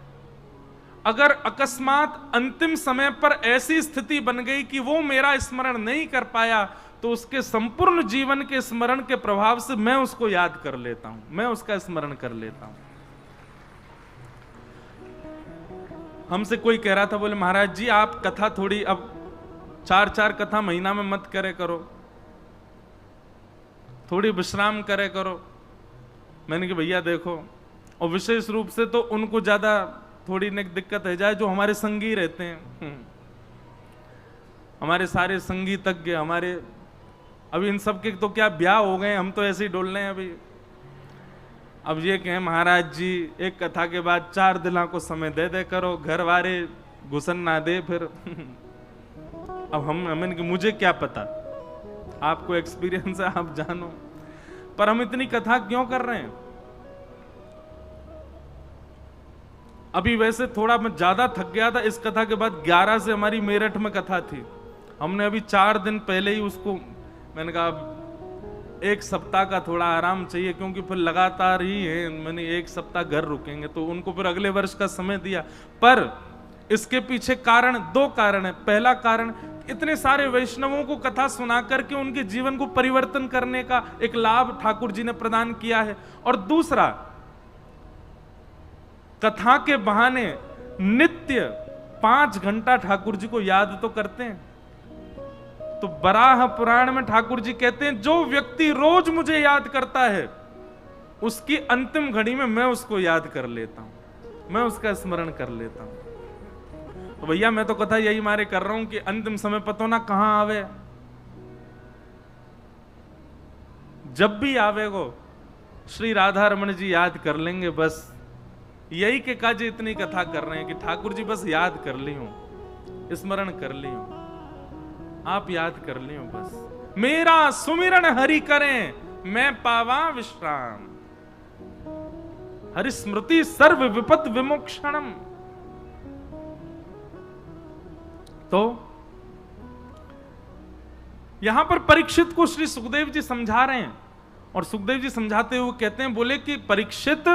A: अगर अकस्मात अंतिम समय पर ऐसी स्थिति बन गई कि वो मेरा स्मरण नहीं कर पाया, तो उसके संपूर्ण जीवन के स्मरण के प्रभाव से मैं उसको याद कर लेता हूं, मैं उसका स्मरण कर लेता हूं। हमसे कोई कह रहा था, बोले महाराज जी आप कथा थोड़ी अब 4-4 कथा महीना में मत करे करो, थोड़ी विश्राम करे करो। मैंने कहा भैया देखो, और विशेष रूप से तो उनको ज्यादा थोड़ी दिक्कत है जाए जो हमारे संगी रहते हैं, हमारे सारे संगीतज्ञ, हमारे अभी इन सब के तो क्या ब्याह हो गए, हम तो ऐसे ही डोल रहे हैं अभी। अब ये कहें महाराज जी एक कथा के बाद 4 दिना को समय दे दे करो, घर वाले घुसन ना दे फिर अब हमें कि मुझे क्या पता, आपको एक्सपीरियंस है आप जानो, पर हम इतनी कथा क्यों कर रहे हैं? अभी वैसे थोड़ा मैं ज्यादा थक गया था, इस कथा के बाद 11 से हमारी मेरठ में कथा थी, हमने अभी 4 दिन पहले ही उसको, मैंने कहा 1 सप्ताह का थोड़ा आराम चाहिए, क्योंकि फिर लगातार ही है, मैंने 1 सप्ताह घर रुकेंगे, तो उनको फिर अगले वर्ष का समय दिया। पर इसके पीछे कारण 2 कारण है। पहला कारण, इतने सारे वैष्णवों को कथा सुना करके उनके जीवन को परिवर्तन करने का एक लाभ ठाकुर जी ने प्रदान किया है, और दूसरा कथा के बहाने नित्य 5 घंटा ठाकुर जी को याद तो करते हैं। तो बराह पुराण में ठाकुर जी कहते हैं जो व्यक्ति रोज मुझे याद करता है, उसकी अंतिम घड़ी में मैं उसको याद कर लेता हूं, मैं उसका स्मरण कर लेता हूं। तो भैया मैं तो कथा यही मारे कर रहा हूं कि अंतिम समय पतो ना कहां आवे, जब भी आवेगो श्री राधा रमन जी याद कर लेंगे, बस यही के काज इतनी कथा कर रहे हैं कि ठाकुर जी बस याद कर ली हूं, स्मरण कर ली हूं, आप याद कर ली हूं, बस मेरा सुमिरन हरि करें मैं पावा विश्राम, हरि स्मृति सर्व विपद विमोक्षणम। तो यहां पर परीक्षित को श्री सुखदेव जी समझा रहे हैं, और सुखदेव जी समझाते हुए कहते हैं, बोले कि परीक्षित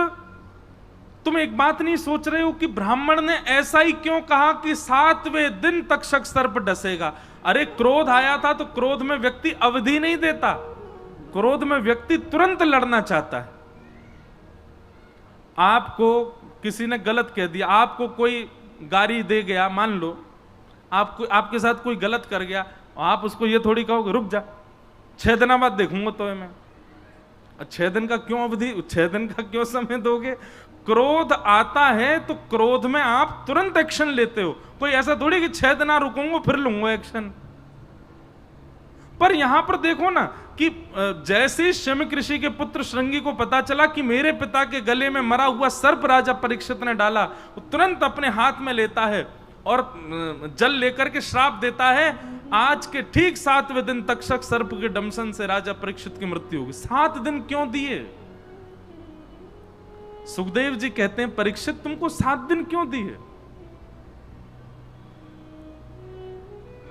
A: तुम एक बात नहीं सोच रहे हो कि ब्राह्मण ने ऐसा ही क्यों कहा कि 7वें दिन तक्षक सर्प डसेगा? अरे क्रोध आया था तो क्रोध में व्यक्ति अवधि नहीं देता, क्रोध में व्यक्ति तुरंत लड़ना चाहता है। आपको किसी ने गलत कह दिया, आपको कोई गारी दे गया, मान लो आपको, आपके साथ कोई गलत कर गया, आप उसको ये थोड़ी कहोगे रुक जा 6 दिन बाद देखूंगा तो मैं। 6 दिन का क्यों अवधि, 6 दिन का क्यों समय दोगे? क्रोध आता है तो क्रोध में आप तुरंत एक्शन लेते हो, कोई ऐसा थोड़ी कि 6 दिन रुकूंगा फिर लूंगा एक्शन। पर यहां पर देखो ना कि जैसे शमिक ऋषि के पुत्र श्रृंगी को पता चला कि मेरे पिता के गले में मरा हुआ सर्प राजा परीक्षित ने डाला, वो तुरंत अपने हाथ में लेता है और जल लेकर के श्राप देता है, आज के ठीक 7वें दिन तक्षक सर्प के डंसन से राजा परीक्षित की मृत्यु होगी। 7 दिन क्यों दिए? सुखदेव जी कहते हैं परीक्षित तुमको 7 दिन क्यों दिए?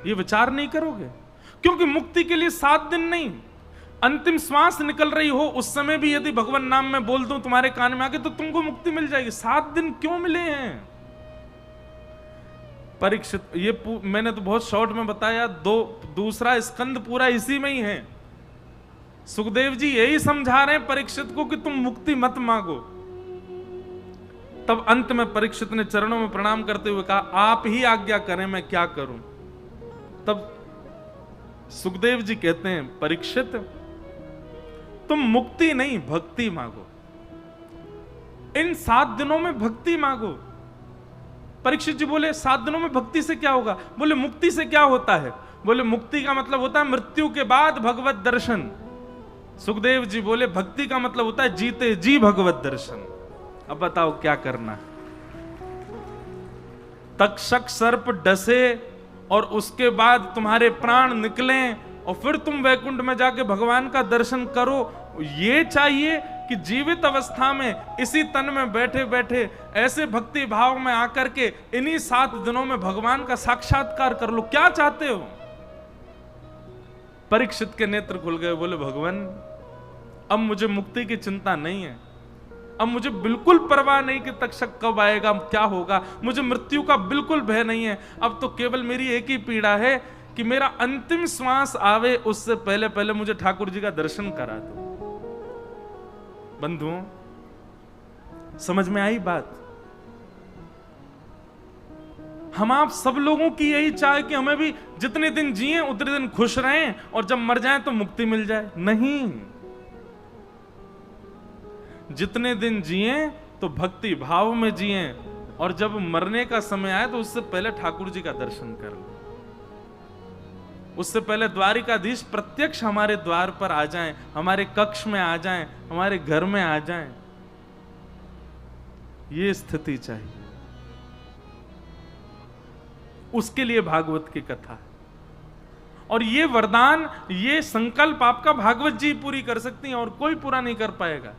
A: ये विचार नहीं करोगे? क्योंकि मुक्ति के लिए 7 दिन नहीं, अंतिम श्वास निकल रही हो उस समय भी यदि भगवान नाम में बोल दूं तुम्हारे कान में आके तो तुमको मुक्ति मिल जाएगी। 7 दिन क्यों मिले हैं परीक्षित? ये मैंने तो बहुत शॉर्ट में बताया, दूसरा स्कंद पूरा इसी में ही है। सुखदेव जी यही समझा रहे हैं परीक्षित को कि तुम मुक्ति मत मांगो। तब अंत में परीक्षित ने चरणों में प्रणाम करते हुए कहा आप ही आज्ञा करें मैं क्या करूं। तब सुखदेव जी कहते हैं परीक्षित तुम मुक्ति नहीं भक्ति मांगो, इन 7 दिनों में भक्ति मांगो। परीक्षित जी बोले 7 दिनों में भक्ति से क्या होगा? बोले मुक्ति से क्या होता है? बोले मुक्ति का मतलब होता है मृत्यु के बाद भगवत दर्शन। सुखदेव जी बोले भक्ति का मतलब होता है जीते जी भगवत दर्शन। अब बताओ क्या करना है? तक्षक सर्प डसे और उसके बाद तुम्हारे प्राण निकले और फिर तुम वैकुंठ में जाके भगवान का दर्शन करो, ये चाहिए कि जीवित अवस्था में इसी तन में बैठे बैठे ऐसे भक्ति भाव में आकर के इन्हीं 7 दिनों में भगवान का साक्षात्कार कर लो? क्या चाहते हो? परीक्षित के नेत्र खुल गए, बोले भगवान अब मुझे मुक्ति की चिंता नहीं है, अब मुझे बिल्कुल परवाह नहीं कि तक्षक कब आएगा क्या होगा, मुझे मृत्यु का बिल्कुल भय नहीं है। अब तो केवल मेरी एक ही पीड़ा है कि मेरा अंतिम श्वास आवे उससे पहले पहले मुझे ठाकुर जी का दर्शन करा दो। बंधुओं समझ में आई बात? हम आप सब लोगों की यही चाहे कि हमें भी जितने दिन जिए उतने दिन खुश रहें और जब मर जाएं तो मुक्ति मिल जाए। नहीं, जितने दिन जिए तो भक्ति भाव में जिए और जब मरने का समय आए तो उससे पहले ठाकुर जी का दर्शन कर लो, उससे पहले द्वारिकाधीश प्रत्यक्ष हमारे द्वार पर आ जाएं, हमारे कक्ष में आ जाएं, हमारे घर में आ जाएं। ये स्थिति चाहिए, उसके लिए भागवत की कथा है। और ये वरदान, ये संकल्प आपका भागवत जी पूरी कर सकती हैं और कोई पूरा नहीं कर पाएगा।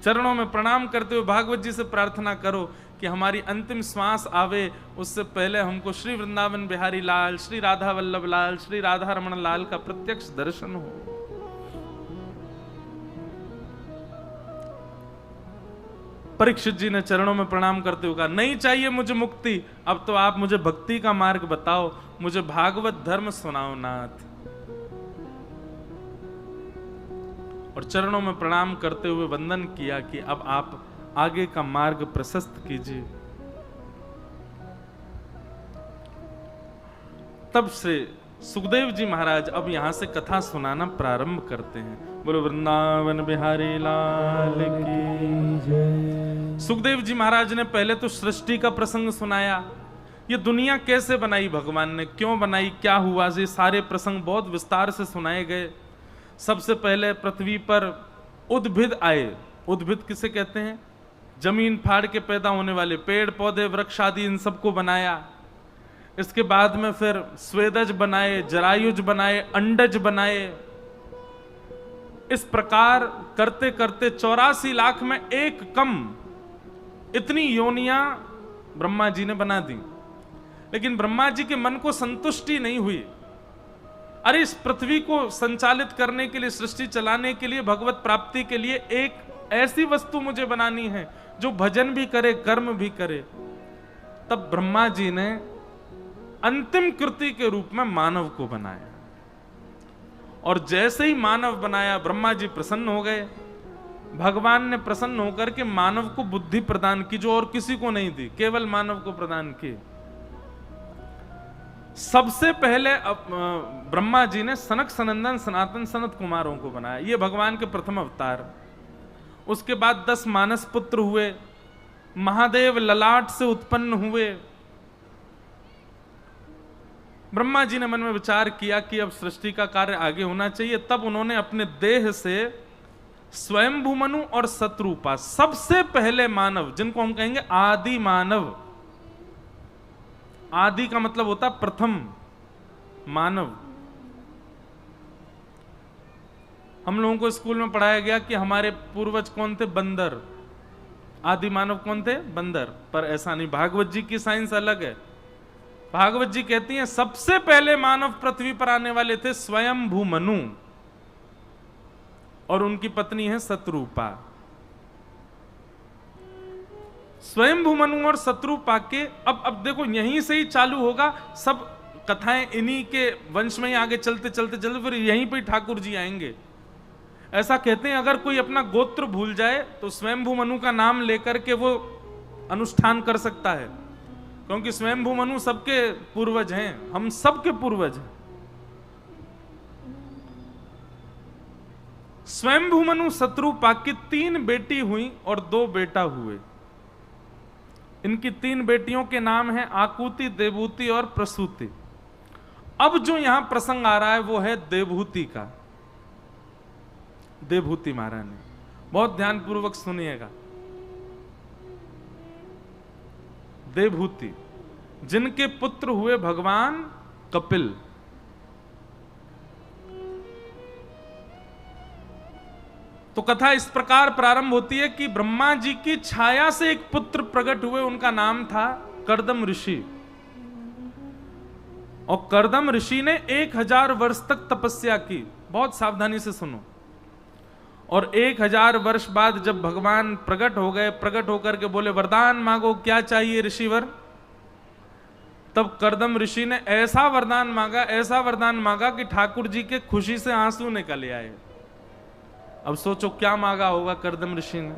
A: चरणों में प्रणाम करते हुए भागवत जी से प्रार्थना करो कि हमारी अंतिम श्वास आवे उससे पहले हमको श्री वृंदावन बिहारी लाल, श्री राधा वल्लभ लाल, श्री राधा रमण लाल का प्रत्यक्ष दर्शन हो। परीक्षित जी ने चरणों में प्रणाम करते हुए कहा नहीं चाहिए मुझे मुक्ति, अब तो आप मुझे भक्ति का मार्ग बताओ, मुझे भागवत धर्म सुनाओ नाथ। और चरणों में प्रणाम करते हुए वंदन किया कि अब आप आगे का मार्ग प्रशस्त कीजिए। तब से सुखदेव जी महाराज अब यहां से कथा सुनाना प्रारंभ करते हैं। बोलो वृंदावन बिहारी लाल की जय। सुखदेव जी महाराज ने पहले तो सृष्टि का प्रसंग सुनाया, ये दुनिया कैसे बनाई भगवान ने, क्यों बनाई, क्या हुआ, ये सारे प्रसंग बहुत विस्तार से सुनाए गए। सबसे पहले पृथ्वी पर उद्भिद आए। उद्भिद किसे कहते हैं? जमीन फाड़ के पैदा होने वाले पेड़ पौधे वृक्ष आदि, इन सबको बनाया। इसके बाद में फिर स्वेदज बनाए, जरायुज बनाए, अंडज बनाए। इस प्रकार करते करते 84 लाख में एक कम इतनी योनियां ब्रह्मा जी ने बना दी। लेकिन ब्रह्मा जी के मन को संतुष्टि नहीं हुई। अरे इस पृथ्वी को संचालित करने के लिए, सृष्टि चलाने के लिए, भगवत प्राप्ति के लिए एक ऐसी वस्तु मुझे बनानी है जो भजन भी करे, कर्म भी करे। तब ब्रह्मा जी ने अंतिम कृति के रूप में मानव को बनाया। और जैसे ही मानव बनाया ब्रह्मा जी प्रसन्न हो गए। भगवान ने प्रसन्न होकर के मानव को बुद्धि प्रदान की, जो और किसी को नहीं दी, केवल मानव को प्रदान की। सबसे पहले ब्रह्मा जी ने सनक सनंदन सनातन सनत कुमारों को बनाया, ये भगवान के प्रथम अवतार। उसके बाद 10 मानस पुत्र हुए, महादेव ललाट से उत्पन्न हुए। ब्रह्मा जी ने मन में विचार किया कि अब सृष्टि का कार्य आगे होना चाहिए, तब उन्होंने अपने देह से स्वयंभू मनु और शत्रुपा, सबसे पहले मानव, जिनको हम कहेंगे आदि मानव, आदि का मतलब होता प्रथम मानव। हम लोगों को स्कूल में पढ़ाया गया कि हमारे पूर्वज कौन थे? बंदर। आदि मानव कौन थे? बंदर। पर ऐसा नहीं, भागवत जी की साइंस अलग है। भागवत जी कहती हैं सबसे पहले मानव पृथ्वी पर आने वाले थे स्वयंभू मनु, और उनकी पत्नी है शत्रुपा। स्वयंभू मनु और शत्रुपा के अब देखो यहीं से ही चालू होगा, सब कथाएं इन्हीं के वंश में ही आगे चलते चलते चलते फिर यहीं पे ठाकुर जी आएंगे। ऐसा कहते हैं अगर कोई अपना गोत्र भूल जाए तो स्वयंभू मनु का नाम लेकर के वो अनुष्ठान कर सकता है, क्योंकि स्वयंभू मनु सबके पूर्वज हैं, हम सबके पूर्वज हैं। स्वयंभू मनु शत्रुपा की 3 बेटी हुई और 2 बेटा हुए। इनकी 3 बेटियों के नाम हैं आकुति, देवहूति और प्रसूति। अब जो यहां प्रसंग आ रहा है वो है देवहूति का। देवहूति महारानी, बहुत ध्यानपूर्वक सुनिएगा। देवहूति जिनके पुत्र हुए भगवान कपिल। तो कथा इस प्रकार प्रारंभ होती है कि ब्रह्मा जी की छाया से एक पुत्र प्रकट हुए, उनका नाम था कर्दम ऋषि। और कर्दम ऋषि ने 1000 वर्ष तक तपस्या की। बहुत सावधानी से सुनो। और 1000 वर्ष बाद जब भगवान प्रकट हो गए, प्रकट होकर के बोले वरदान मांगो, क्या चाहिए ऋषिवर? तब कर्दम ऋषि ने ऐसा वरदान मांगा, ऐसा वरदान मांगा कि ठाकुर जी के खुशी से आंसू निकल आए। अब सोचो क्या मांगा होगा कर्दम ऋषि ने।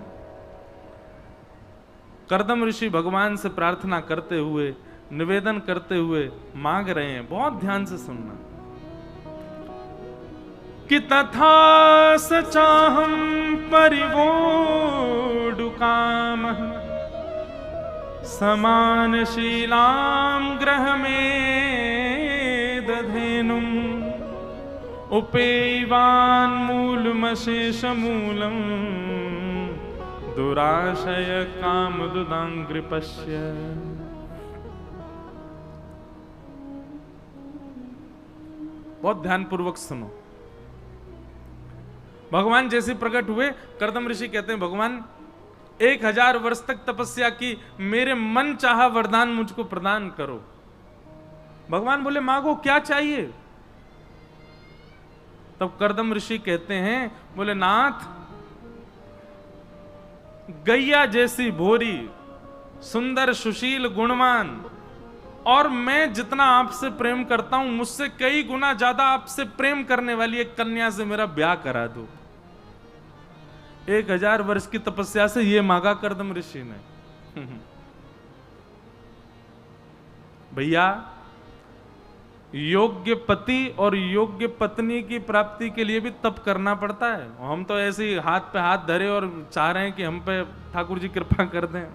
A: कर्दम ऋषि भगवान से प्रार्थना करते हुए, निवेदन करते हुए मांग रहे हैं, बहुत ध्यान से सुनना। कि तथा सचाहम परिवोडुकाम समान शीलाम ग्रह में दधेनुम उपेवान मूलमशेष मूलम दुराशय काम दुदांग्रिपश्य। बहुत ध्यानपूर्वक सुनो। भगवान जैसे प्रकट हुए, कर्दम ऋषि कहते हैं भगवान 1000 वर्ष तक तपस्या की, मेरे मन चाहा वरदान मुझको प्रदान करो। भगवान बोले मांगो, क्या चाहिए? तब कर्दम ऋषि कहते हैं, बोले नाथ, गैया जैसी भोरी, सुंदर सुशील गुणवान, और मैं जितना आपसे प्रेम करता हूं मुझसे कई गुना ज्यादा आपसे प्रेम करने वाली एक कन्या से मेरा ब्याह करा दो। 1000 वर्ष की तपस्या से ये मांगा कर्दम ऋषि ने। भैया, योग्य पति और योग्य पत्नी की प्राप्ति के लिए भी तप करना पड़ता है। हम तो ऐसे ही हाथ पे हाथ धरे और चाह रहे हैं कि हम पे ठाकुर जी कृपा कर दें।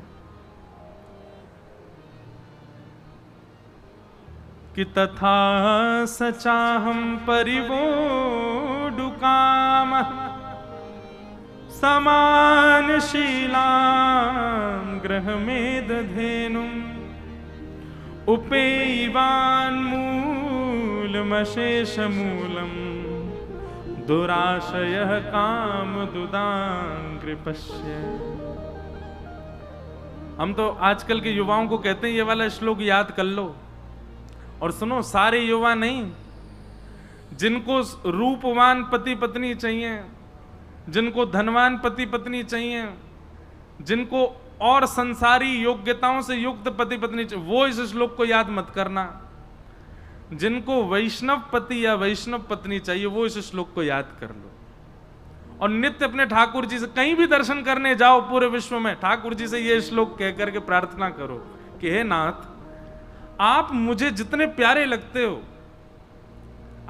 A: कि तथा सचाहम परिवोडुकाम समान शीलाम ग्रह में दधेनुम उपेवान मूलमशेष मूलम दुराशय काम दुदांग्रिपश्य। हम तो आजकल के युवाओं को कहते हैं ये वाला श्लोक याद कर लो। और सुनो, सारे युवा नहीं, जिनको रूपवान पति पत्नी चाहिए, जिनको धनवान पति पत्नी चाहिए, जिनको और संसारी योग्यताओं से युक्त पति पत्नी चाहिए, वो इस श्लोक को याद मत करना। जिनको वैष्णव पति या वैष्णव पत्नी चाहिए वो इस श्लोक को याद कर लो। और नित्य अपने ठाकुर जी से कहीं भी दर्शन करने जाओ पूरे विश्व में, ठाकुर जी से ये श्लोक कह करके प्रार्थना करो कि हे नाथ, आप मुझे जितने प्यारे लगते हो,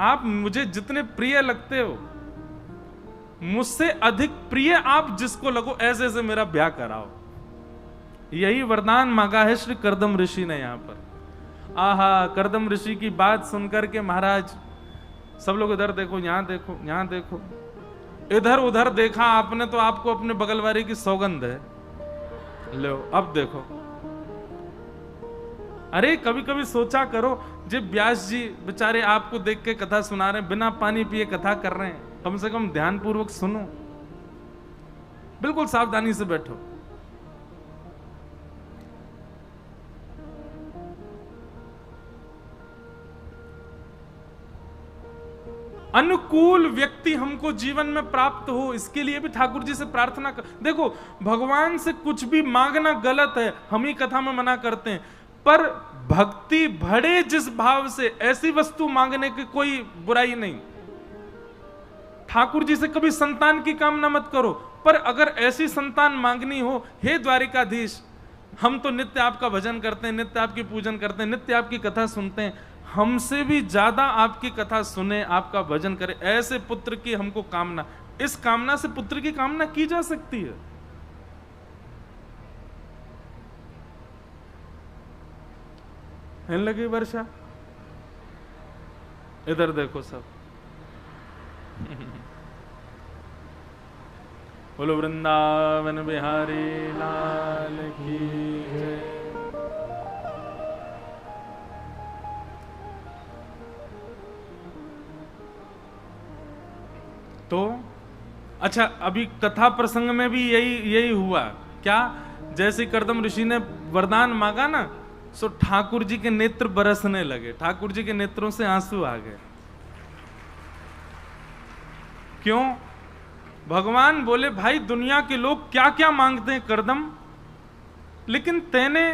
A: आप मुझे जितने प्रिय लगते हो, मुझसे अधिक प्रिय आप जिसको लगो, ऐसे ऐसे मेरा ब्याह कराओ। यही वरदान मांगा है श्री करदम ऋषि ने यहां पर। आहा, करदम ऋषि की बात सुनकर के महाराज सब लोग इधर देखो, यहां देखो, यहां देखो, इधर उधर देखा आपने तो आपको अपने बगल वाले की सौगंध है। लो अब देखो। अरे कभी कभी सोचा करो, जब व्यास जी बेचारे आपको देख के कथा सुना रहे हैं, बिना पानी पिए कथा कर रहे हैं, कम से कम ध्यान पूर्वक सुनो, बिल्कुल सावधानी से बैठो। अनुकूल व्यक्ति हमको जीवन में प्राप्त हो, इसके लिए भी ठाकुर जी से प्रार्थना कर। देखो, भगवान से कुछ भी मांगना गलत है, हम ही कथा में मना करते हैं, पर भक्ति बढ़े जिस भाव से, ऐसी वस्तु मांगने की कोई बुराई नहीं। ठाकुर जी से कभी संतान की कामना मत करो, पर अगर ऐसी संतान मांगनी हो, हे द्वारिकाधीश, हम तो नित्य आपका भजन करते हैं, नित्य आपकी पूजन करते हैं, नित्य आपकी कथा सुनते हैं, हमसे भी ज्यादा आपकी कथा सुने, आपका भजन करे, ऐसे पुत्र की हमको कामना। इस कामना से पुत्र की कामना की जा सकती है। लगी वर्षा, इधर देखो सब। बोलो वृंदावन बिहारी लाल की जय। तो अच्छा, अभी कथा प्रसंग में भी यही हुआ क्या? जैसे करदम ऋषि ने वरदान मांगा ना, सो ठाकुर जी के नेत्र बरसने लगे, ठाकुर जी के नेत्रों से आंसू आ गए। क्यों? भगवान बोले, भाई दुनिया के लोग क्या क्या मांगते हैं करदम, लेकिन तेने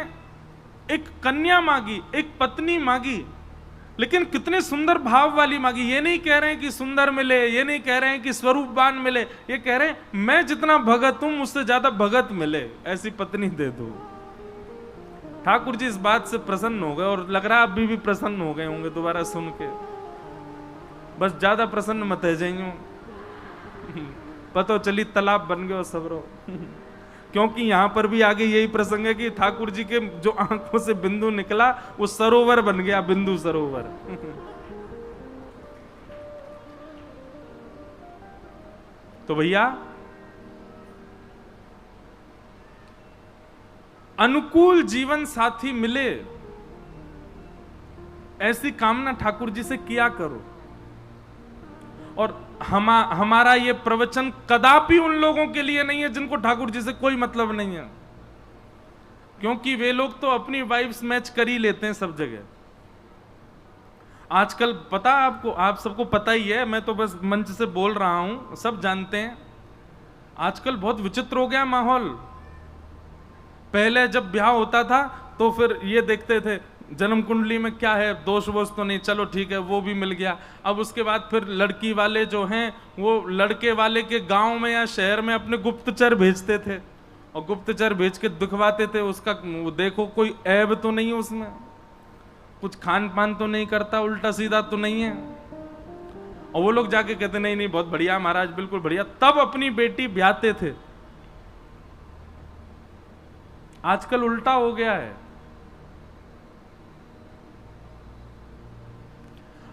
A: एक कन्या मांगी, एक पत्नी मांगी, लेकिन कितने सुंदर भाव वाली मांगी। ये नहीं कह रहे हैं कि सुंदर मिले, ये नहीं कह रहे हैं कि स्वरूपवान मिले, ये कह रहे हैं मैं जितना भगत हूं उससे ज्यादा भगत मिले, ऐसी पत्नी दे दो। ठाकुर जी इस बात से प्रसन्न हो गए, और लग रहा अभी भी प्रसन्न हो गए होंगे दोबारा सुन के। बस ज्यादा प्रसन्न मत है जाइयो, पतो चली तालाब बन गयो सबरो। क्योंकि यहां पर भी आगे यही प्रसंग है कि ठाकुर जी के जो आंखों से बिंदु निकला वो सरोवर बन गया, बिंदु सरोवर। तो भैया, अनुकूल जीवन साथी मिले, ऐसी कामना ठाकुर जी से किया करो। और हमारा ये प्रवचन कदापि उन लोगों के लिए नहीं है जिनको ठाकुर जी से कोई मतलब नहीं है, क्योंकि वे लोग तो अपनी वाइफ्स मैच कर ही लेते हैं सब जगह। आजकल पता आपको, आप सबको पता ही है, मैं तो बस मंच से बोल रहा हूं, सब जानते हैं। आजकल बहुत विचित्र हो गया माहौल। पहले जब ब्याह होता था तो फिर ये देखते थे जन्म कुंडली में क्या है, दोष वोष तो नहीं, चलो ठीक है वो भी मिल गया। अब उसके बाद फिर लड़की वाले जो हैं वो लड़के वाले के गांव में या शहर में अपने गुप्तचर भेजते थे, और गुप्तचर भेज के दिखवाते थे उसका, देखो कोई ऐब तो नहीं है उसमें, कुछ खान पान तो नहीं करता, उल्टा सीधा तो नहीं है। और वो लोग जाके कहते नहीं नहीं बहुत बढ़िया महाराज, बिल्कुल बढ़िया, तब अपनी बेटी ब्याहते थे। आजकल उल्टा हो गया है।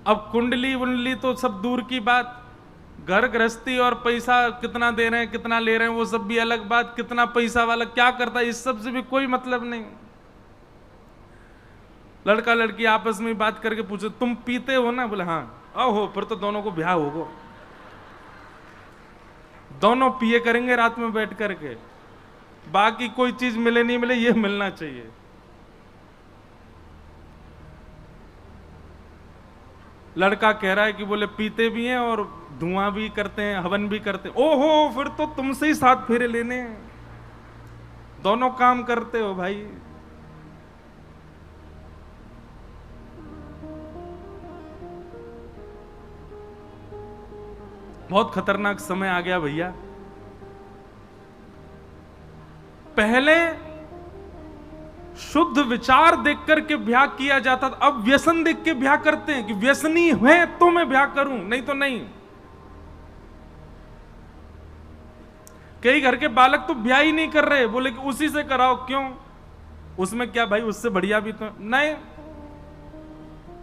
A: अब कुंडली वुंडली तो सब दूर की बात, घर गृहस्थी और पैसा कितना दे रहे हैं कितना ले रहे हैं वो सब भी अलग बात, कितना पैसा वाला क्या करता है इस सब से भी कोई मतलब नहीं। लड़का लड़की आपस में बात करके पूछो तुम पीते हो ना, बोले हाँ, हो फिर तो दोनों को ब्याह होगा, दोनों पिए करेंगे रात में बैठ करके, बाकी कोई चीज मिले नहीं मिले ये मिलना चाहिए। लड़का कह रहा है कि बोले पीते भी हैं और धुआं भी करते हैं, हवन भी करते हैं। ओहो, फिर तो तुमसे ही 7 फेरे लेने हैं, दोनों काम करते हो भाई। बहुत खतरनाक समय आ गया भैया। पहले शुद्ध विचार देख करके ब्याह किया जाता था, अब व्यसन देख के ब्याह करते हैं कि व्यसनी है तो मैं ब्याह करूं, नहीं तो नहीं। कई घर के बालक तो ब्याह ही नहीं कर रहे, बोले कि उसी से कराओ। क्यों? उसमें क्या भाई, उससे बढ़िया भी तो नहीं,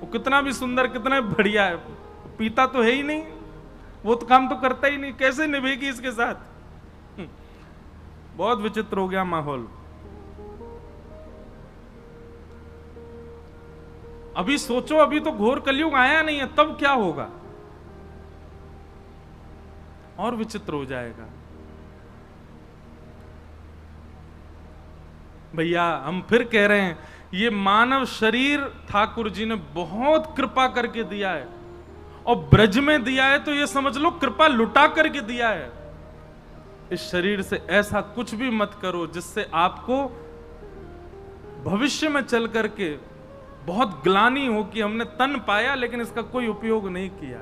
A: वो कितना भी सुंदर कितना भी बढ़िया है, पीता तो है ही नहीं, वो तो काम तो करता ही नहीं, कैसे निभेगी इसके साथ? बहुत विचित्र हो गया माहौल। अभी सोचो, अभी तो घोर कलयुग आया नहीं है, तब क्या होगा? और विचित्र हो जाएगा। भैया हम फिर कह रहे हैं, ये मानव शरीर ठाकुर जी ने बहुत कृपा करके दिया है, और ब्रज में दिया है तो ये समझ लो कृपा लुटा करके दिया है। इस शरीर से ऐसा कुछ भी मत करो जिससे आपको भविष्य में चल करके बहुत ग्लानि हो कि हमने तन पाया लेकिन इसका कोई उपयोग नहीं किया।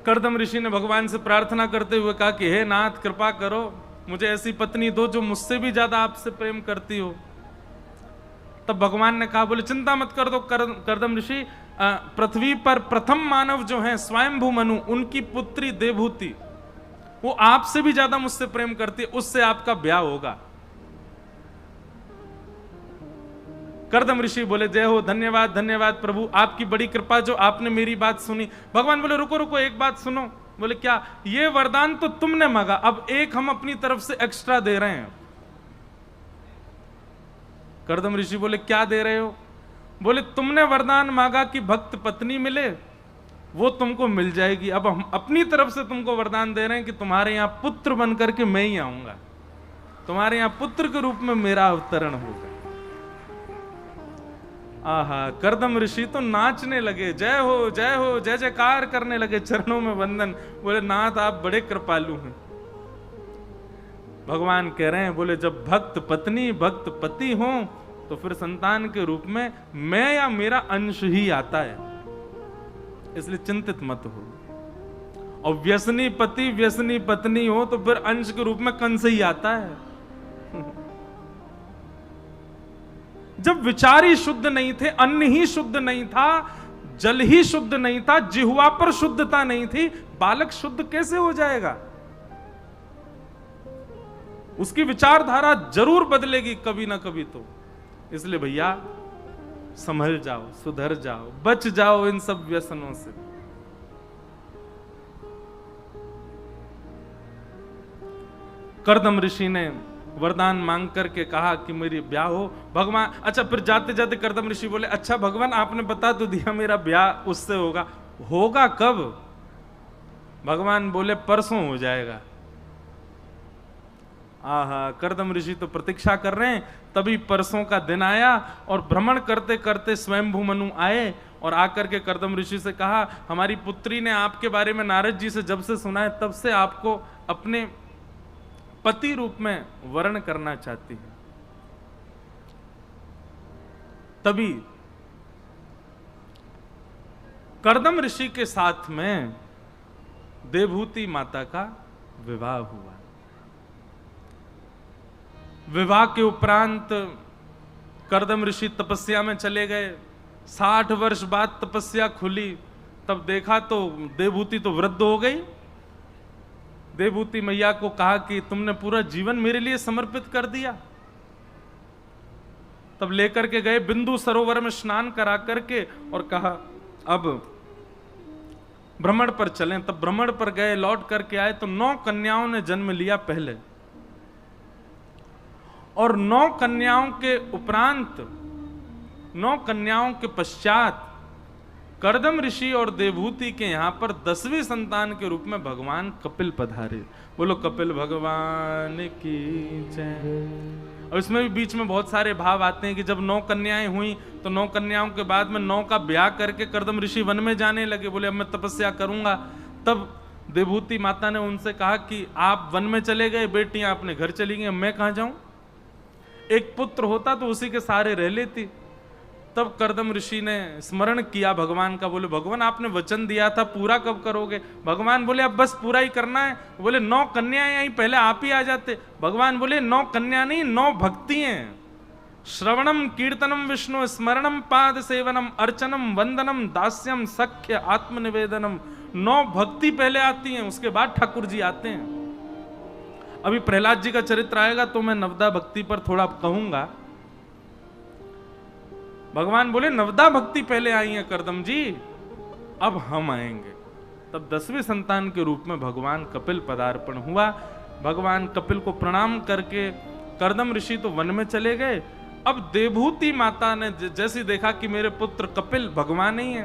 A: कर्दम ऋषि ने भगवान से प्रार्थना करते हुए कहा कि हे नाथ, कृपा करो, मुझे ऐसी पत्नी दो जो मुझसे भी ज्यादा आपसे प्रेम करती हो। तब भगवान ने कहा, बोले चिंता मत कर दो कर्दम ऋषि, पृथ्वी पर प्रथम मानव जो है स्वयंभू मनु, उनकी पुत्री देवहूति, वो आपसे भी ज्यादा मुझसे प्रेम करती है, उससे आपका ब्याह होगा। कर्दम ऋषि बोले, जय हो, धन्यवाद धन्यवाद प्रभु, आपकी बड़ी कृपा जो आपने मेरी बात सुनी। भगवान बोले, रुको रुको, एक बात सुनो। बोले क्या? ये वरदान तो तुमने मांगा, अब एक हम अपनी तरफ से एक्स्ट्रा दे रहे हैं। कर्दम ऋषि बोले, क्या दे रहे हो? बोले, तुमने वरदान मांगा कि भक्त पत्नी मिले, वो तुमको मिल जाएगी। अब हम अपनी तरफ से तुमको वरदान दे रहे हैं कि तुम्हारे यहां पुत्र बनकर के मैं ही आऊंगा, तुम्हारे यहां पुत्र के रूप में मेरा अवतरण होगा। आहा, कर्दम ऋषि तो नाचने लगे, जय हो जय जयकार करने लगे, चरणों में वंदन। बोले, नाथ आप बड़े कृपालु हैं। भगवान कह रहे हैं, बोले जब भक्त पत्नी भक्त पति हो तो फिर संतान के रूप में मैं या मेरा अंश ही आता है, इसलिए चिंतित मत हो। और व्यसनी पति व्यसनी पत्नी हो तो फिर अंश के रूप में कंस ही आता है। जब विचार ही शुद्ध नहीं थे, अन्न ही शुद्ध नहीं था, जल ही शुद्ध नहीं था, जिह्वा पर शुद्धता नहीं थी, बालक शुद्ध कैसे हो जाएगा? उसकी विचारधारा जरूर बदलेगी कभी ना कभी तो। इसलिए भैया संभल जाओ, सुधर जाओ, बच जाओ इन सब व्यसनों से। कर्दम ऋषि ने वरदान मांग करके कहा कि मेरी ब्याह हो। भगवान, अच्छा फिर जाते जाते कर्दम ऋषि बोले, अच्छा भगवान आपने बता तो दिया मेरा ब्याह उससे होगा, होगा कब? भगवान बोले, परसों हो जाएगा। आहा, कर्दम ऋषि तो प्रतीक्षा कर रहे हैं। तभी परसों का दिन आया और भ्रमण करते करते स्वयंभू मनु आए और आकर के कर्दम ऋषि से कहा, हमारी पुत्री ने आपके बारे में नारद जी से जब से सुना है तब से आपको अपने पति रूप में वर्ण करना चाहती है। तभी कर्दम ऋषि के साथ में देवहूति माता का विवाह हुआ। विवाह के उपरांत कर्दम ऋषि तपस्या में चले गए। 60 वर्ष बाद तपस्या खुली, तब देखा तो देवहूति तो वृद्ध हो गई। देवहूति मैया को कहा कि तुमने पूरा जीवन मेरे लिए समर्पित कर दिया। तब लेकर के गए बिंदु सरोवर में स्नान करा करके और कहा अब भ्रमण पर चलें। तब भ्रमण पर गए, लौट करके आए तो 9 कन्याओं ने जन्म लिया पहले, और 9 कन्याओं के उपरांत 9 कन्याओं के पश्चात कर्दम ऋषि और देवहूति के यहां पर 10वीं संतान के रूप में भगवान कपिल पधारे। बोलो कपिल भगवान की जय। और इसमें भी बीच में बहुत सारे भाव आते हैं कि जब 9 कन्याएं हुई तो 9 कन्याओं के बाद में 9 का ब्याह करके कर्दम ऋषि वन में जाने लगे। बोले अब मैं तपस्या करूंगा। तब देवहूति माता ने उनसे कहा कि आप वन में चले गए, बेटियां अपने घर चली गई, मैं कहां जाऊं? एक पुत्र होता तो उसी के सहारे रह लेती। तब कर्दम ऋषि ने स्मरण किया भगवान का, बोले भगवान आपने वचन दिया था, पूरा कब करोगे? भगवान बोले अब बस पूरा ही करना है। बोले 9 कन्याएं आई, पहले आप ही आ जाते। भगवान बोले 9 कन्या नहीं, 9 भक्ति हैं। श्रवणम कीर्तनम विष्णु स्मरणम पाद सेवनम अर्चनम वंदनम दास्यम सख्य आत्मनिवेदनम। 9 भक्ति पहले आती हैं, उसके बाद ठाकुर जी आते हैं। अभी प्रहलाद जी का चरित्र आएगा तो मैं नवदा भक्ति पर थोड़ा कहूंगा। भगवान बोले नवदा भक्ति पहले आई है कर्दम जी, अब हम आएंगे। तब 10वें संतान के रूप में भगवान कपिल पदार्पण हुआ। भगवान कपिल को प्रणाम करके कर्दम ऋषि तो वन में चले गए। अब देवभूति माता ने जैसे देखा कि मेरे पुत्र कपिल भगवान ही है,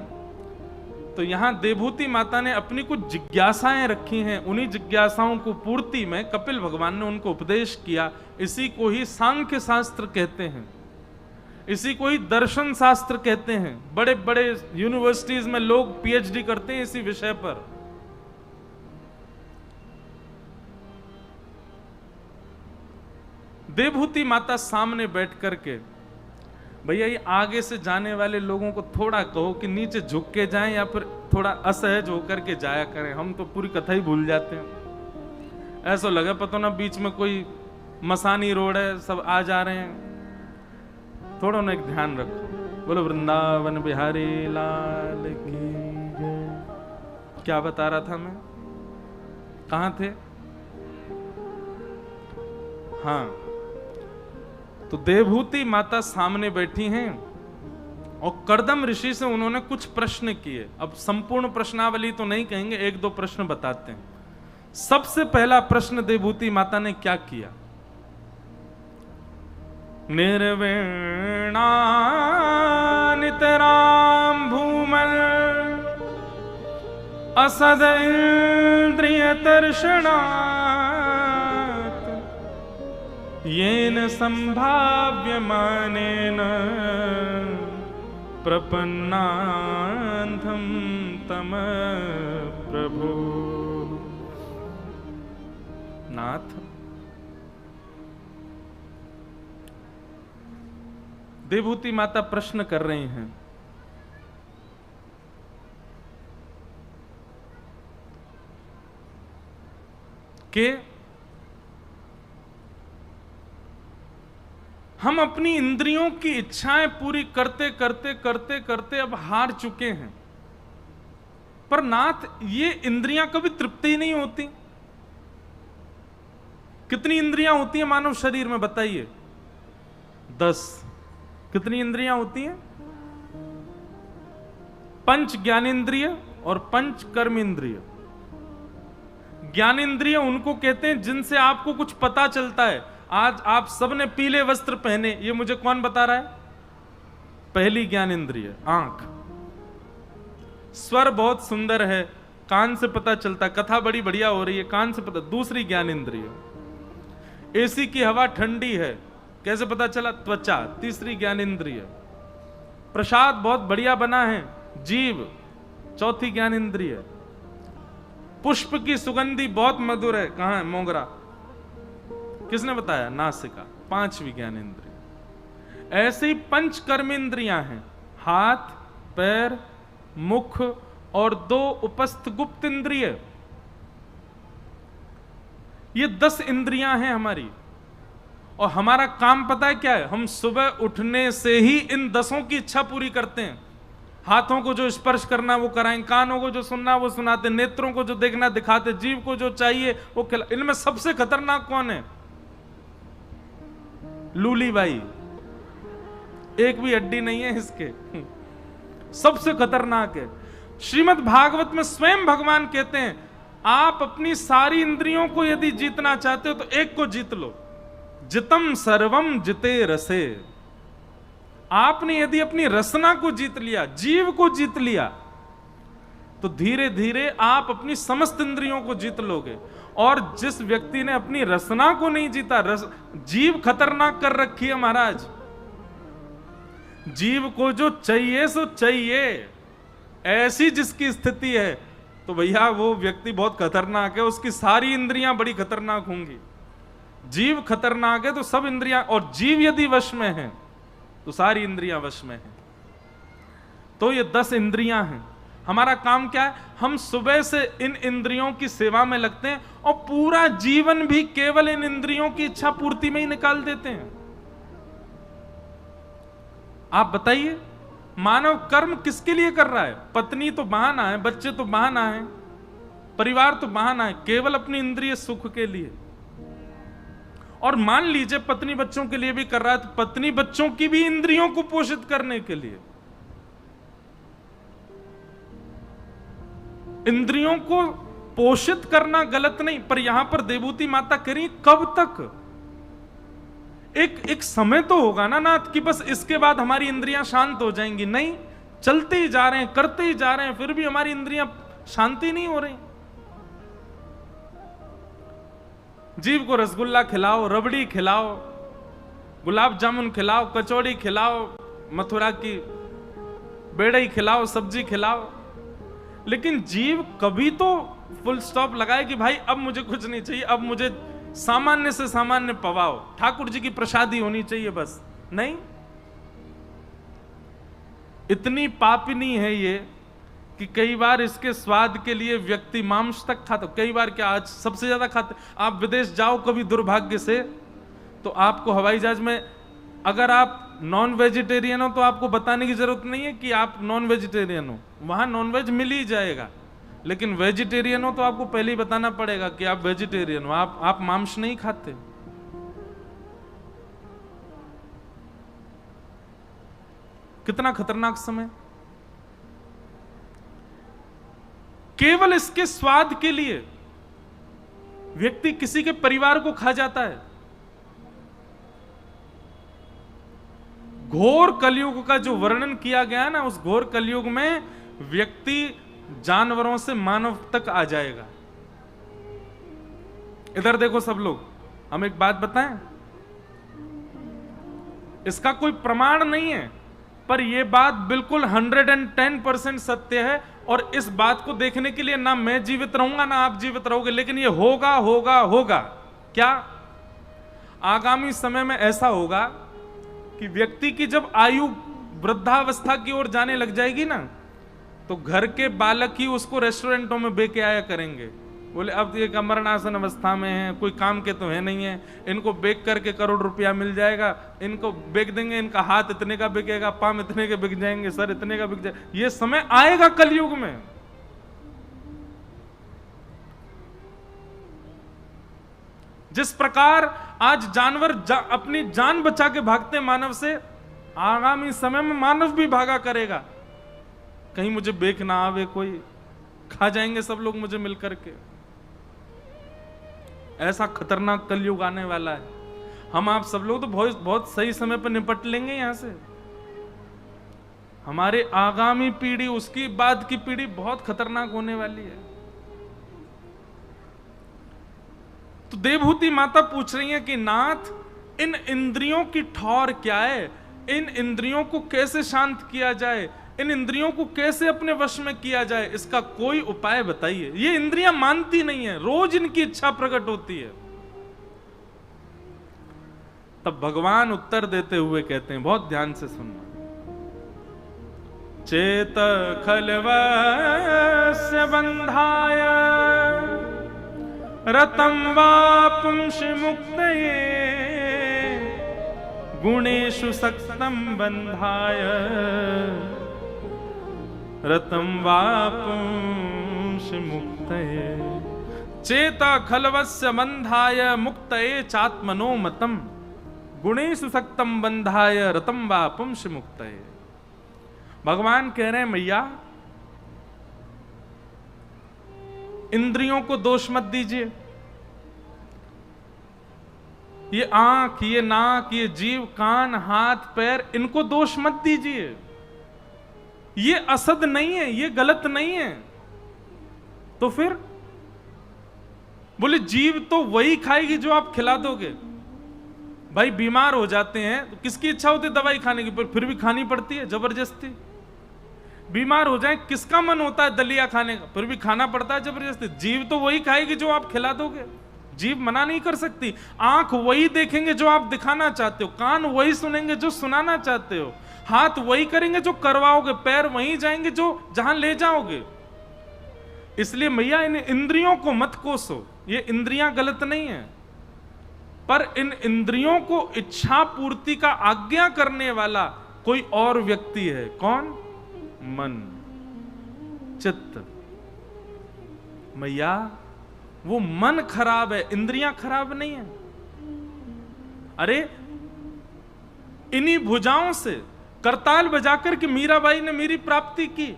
A: तो यहां देवभूति माता ने अपनी कुछ जिज्ञासाएं रखी हैं। उन्हीं जिज्ञासाओं को पूर्ति में कपिल भगवान ने उनको उपदेश किया। इसी को ही सांख्य शास्त्र कहते हैं, इसी को ही दर्शन शास्त्र कहते हैं। बड़े बड़े यूनिवर्सिटीज में लोग पीएचडी करते हैं इसी विषय पर। देवभूति माता सामने बैठ करके, भैया ये आगे से जाने वाले लोगों को थोड़ा कहो कि नीचे झुक के जाएं या फिर थोड़ा असहज होकर के जाया करें, हम तो पूरी कथा ही भूल जाते हैं। ऐसा लगे पता ना बीच में कोई मसानी रोड है, सब आ जा रहे हैं। थोड़ा ना एक ध्यान रखो। बोलो वृंदावन बिहारी लाल की जय। क्या बता रहा था मैं, कहां थे? हाँ, तो देवभूति माता सामने बैठी हैं और कर्दम ऋषि से उन्होंने कुछ प्रश्न किए। अब संपूर्ण प्रश्नावली तो नहीं कहेंगे, 1-2 प्रश्न बताते हैं। सबसे पहला प्रश्न देवभूति माता ने क्या किया? निर्वेणा नितराम भूमल असद इंद्रिय तर्षणात् येन संभाव्यमानेन प्रपन्नान्धं तम प्रभो। नाथ, देवभूति माता प्रश्न कर रही हैं कि हम अपनी इंद्रियों की इच्छाएं पूरी करते करते करते करते अब हार चुके हैं, पर नाथ ये इंद्रियां कभी तृप्त ही नहीं होती। कितनी इंद्रियां होती हैं मानव शरीर में बताइए? 10। कितनी इंद्रियां होती हैं? 5 ज्ञानेंद्रिय और 5 कर्म इंद्रिय। ज्ञानेंद्रिय उनको कहते हैं जिनसे आपको कुछ पता चलता है। आज आप सबने पीले वस्त्र पहने, ये मुझे कौन बता रहा है? पहली ज्ञानेंद्रिय आंख। स्वर बहुत सुंदर है, कान से पता चलता, कथा बड़ी बढ़िया हो रही है, कान से पता। दूसरी ज्ञानेंद्रिय। एसी की हवा ठंडी है, कैसे पता चला? त्वचा। तीसरी ज्ञानेंद्रिय। प्रसाद बहुत बढ़िया बना है, जीव। चौथी ज्ञानेंद्रिय। पुष्प की सुगंधी बहुत मधुर है, कहां है? मोगरा। किसने बताया? नासिका। 5वीं ज्ञानेंद्रिय। ऐसे ही 5 कर्मेंद्रियां हैं, हाथ, पैर, मुख और 2 उपस्थ गुप्त इंद्रिय। ये 10 इंद्रियां हैं हमारी। और हमारा काम पता है क्या है? हम सुबह उठने से ही इन 10 की इच्छा पूरी करते हैं। हाथों को जो स्पर्श करना वो कराएं, कानों को जो सुनना वो सुनाते, नेत्रों को जो देखना दिखाते, जीव को जो चाहिए वो खिला। इनमें सबसे खतरनाक कौन है? लूली बाई। एक भी हड्डी नहीं है इसके। सबसे खतरनाक है। श्रीमद् भागवत में स्वयं भगवान कहते हैं, आप अपनी सारी इंद्रियों को यदि जीतना चाहते हो तो एक को जीत लो। जितम सर्वम जिते रसे। आपने यदि अपनी रसना को जीत लिया, जीव को जीत लिया, तो धीरे धीरे आप अपनी समस्त इंद्रियों को जीत लोगे। और जिस व्यक्ति ने अपनी रसना को नहीं जीता, जीव खतरनाक कर रखी है महाराज। जीव को जो चाहिए सो चाहिए, ऐसी जिसकी स्थिति है, तो भैया वो व्यक्ति बहुत खतरनाक है। उसकी सारी इंद्रियां बड़ी खतरनाक होंगी। जीव खतरनाक है तो सब इंद्रियां, और जीव यदि वश में है तो सारी इंद्रियां वश में है। तो ये 10 इंद्रियां हैं। हमारा काम क्या है? हम सुबह से इन इंद्रियों की सेवा में लगते हैं और पूरा जीवन भी केवल इन इंद्रियों की इच्छा पूर्ति में ही निकाल देते हैं। आप बताइए, मानव कर्म किसके लिए कर रहा है? पत्नी तो बहाना है, बच्चे तो बहाना है, परिवार तो बहाना है, केवल अपनी इंद्रिय सुख के लिए। और मान लीजिए पत्नी बच्चों के लिए भी कर रहा है, तो पत्नी बच्चों की भी इंद्रियों को पोषित करने के लिए। इंद्रियों को पोषित करना गलत नहीं, पर यहां पर देवहूति माता कह रही कब तक? एक समय तो होगा ना नाथ कि बस इसके बाद हमारी इंद्रियां शांत हो जाएंगी। नहीं, चलते ही जा रहे हैं, करते ही जा रहे हैं, फिर भी हमारी इंद्रियां शांति नहीं हो रही। जीव को रसगुल्ला खिलाओ, रबड़ी खिलाओ, गुलाब जामुन खिलाओ, कचौड़ी खिलाओ, मथुरा की बेड़ई खिलाओ, सब्जी खिलाओ, लेकिन जीव कभी तो फुल स्टॉप लगाए कि भाई अब मुझे कुछ नहीं चाहिए, अब मुझे सामान्य से सामान्य पवाओ, ठाकुर जी की प्रसादी होनी चाहिए बस। नहीं, इतनी पापिनी है ये कि कई बार इसके स्वाद के लिए व्यक्ति मांस तक खाता। कई बार क्या, आज सबसे ज्यादा खाते। आप विदेश जाओ कभी दुर्भाग्य से, तो आपको हवाई जहाज में, अगर आप नॉन वेजिटेरियन हो तो आपको बताने की जरूरत नहीं है कि आप नॉन वेजिटेरियन हो, वहां नॉनवेज मिल ही जाएगा। लेकिन वेजिटेरियन हो तो आपको पहले ही बताना पड़ेगा कि आप वेजिटेरियन हो, आप मांस नहीं खाते। कितना खतरनाक समय! केवल इसके स्वाद के लिए व्यक्ति किसी के परिवार को खा जाता है। घोर कलयुग का जो वर्णन किया गया ना, उस घोर कलयुग में व्यक्ति जानवरों से मानव तक आ जाएगा। इधर देखो सब लोग, हम एक बात बताएं, इसका कोई प्रमाण नहीं है, पर यह बात बिल्कुल 110% सत्य है। और इस बात को देखने के लिए ना मैं जीवित रहूंगा ना आप जीवित रहोगे, लेकिन यह होगा होगा होगा। क्या? आगामी समय में ऐसा होगा कि व्यक्ति की जब आयु वृद्धावस्था की ओर जाने लग जाएगी ना, तो घर के बालक ही उसको रेस्टोरेंटों में बेके आया करेंगे। बोले अब ये अमरनासन अवस्था में है, कोई काम के तो है नहीं है, इनको बेक करके करोड़ रुपया मिल जाएगा, इनको बेक देंगे, इनका हाथ इतने का बिकेगा, पाम इतने के बिक जाएंगे, सर इतने का बिक जाएगा। ये समय आएगा कलयुग में। जिस प्रकार आज जानवर अपनी जान बचा के भागते मानव से, आगामी समय में मानव भी भागा करेगा। कहीं मुझे बेक ना आवे, कोई खा जाएंगे सब लोग मुझे मिल करके। ऐसा खतरनाक कलयुग आने वाला है। हम आप सब लोग तो बहुत बहुत सही समय पर निपट लेंगे यहां से। हमारे आगामी पीढ़ी, उसकी बाद की पीढ़ी बहुत खतरनाक होने वाली है। तो देवहूति माता पूछ रही है कि नाथ, इन इंद्रियों की ठौर क्या है? इन इंद्रियों को कैसे शांत किया जाए? इन इंद्रियों को कैसे अपने वश में किया जाए? इसका कोई उपाय बताइए। ये इंद्रियां मानती नहीं है, रोज इनकी इच्छा प्रकट होती है। तब भगवान उत्तर देते हुए कहते हैं, बहुत ध्यान से सुनना। चेत खलवस्य बंधाय रतं वा पुंसि मुक्तये गुणेषु सक्तं बंधाय रतं वा पुंसि मुक्तये। चेता खलवस्य बंधाय मुक्तये चात्मनो मतम् गुणेषु सक्तं बंधाय रतं वा पुंसि मुक्तये। भगवान कह रहे हैं, मैया इंद्रियों को दोष मत दीजिए। ये आंख, ये नाक, ये जीव, कान, हाथ, पैर, इनको दोष मत दीजिए। ये असद नहीं है, ये गलत नहीं है। तो फिर बोले जीव तो वही खाएगी जो आप खिला दोगे। भाई बीमार हो जाते हैं तो किसकी इच्छा होती है दवाई खाने की, पर फिर भी खानी पड़ती है जबरदस्ती। बीमार हो जाए किसका मन होता है दलिया खाने का, फिर भी खाना पड़ता है जबरदस्ती। जीव तो वही खाएगी जो आप खिला दोगे। जीभ मना नहीं कर सकती। आंख वही देखेंगे जो आप दिखाना चाहते हो, कान वही सुनेंगे जो सुनाना चाहते हो, हाथ वही करेंगे जो करवाओगे, पैर वहीं जाएंगे जो जहां ले जाओगे। इसलिए मैया इन इंद्रियों को मत कोसो, ये इंद्रियां गलत नहीं है, पर इन इंद्रियों को इच्छा पूर्ति का आज्ञा करने वाला कोई और व्यक्ति है। कौन? मन, चित्त। मैया वो मन खराब है, इंद्रियां खराब नहीं है। अरे इन्हीं भुजाओं से करताल बजाकर के मीराबाई ने मेरी प्राप्ति की,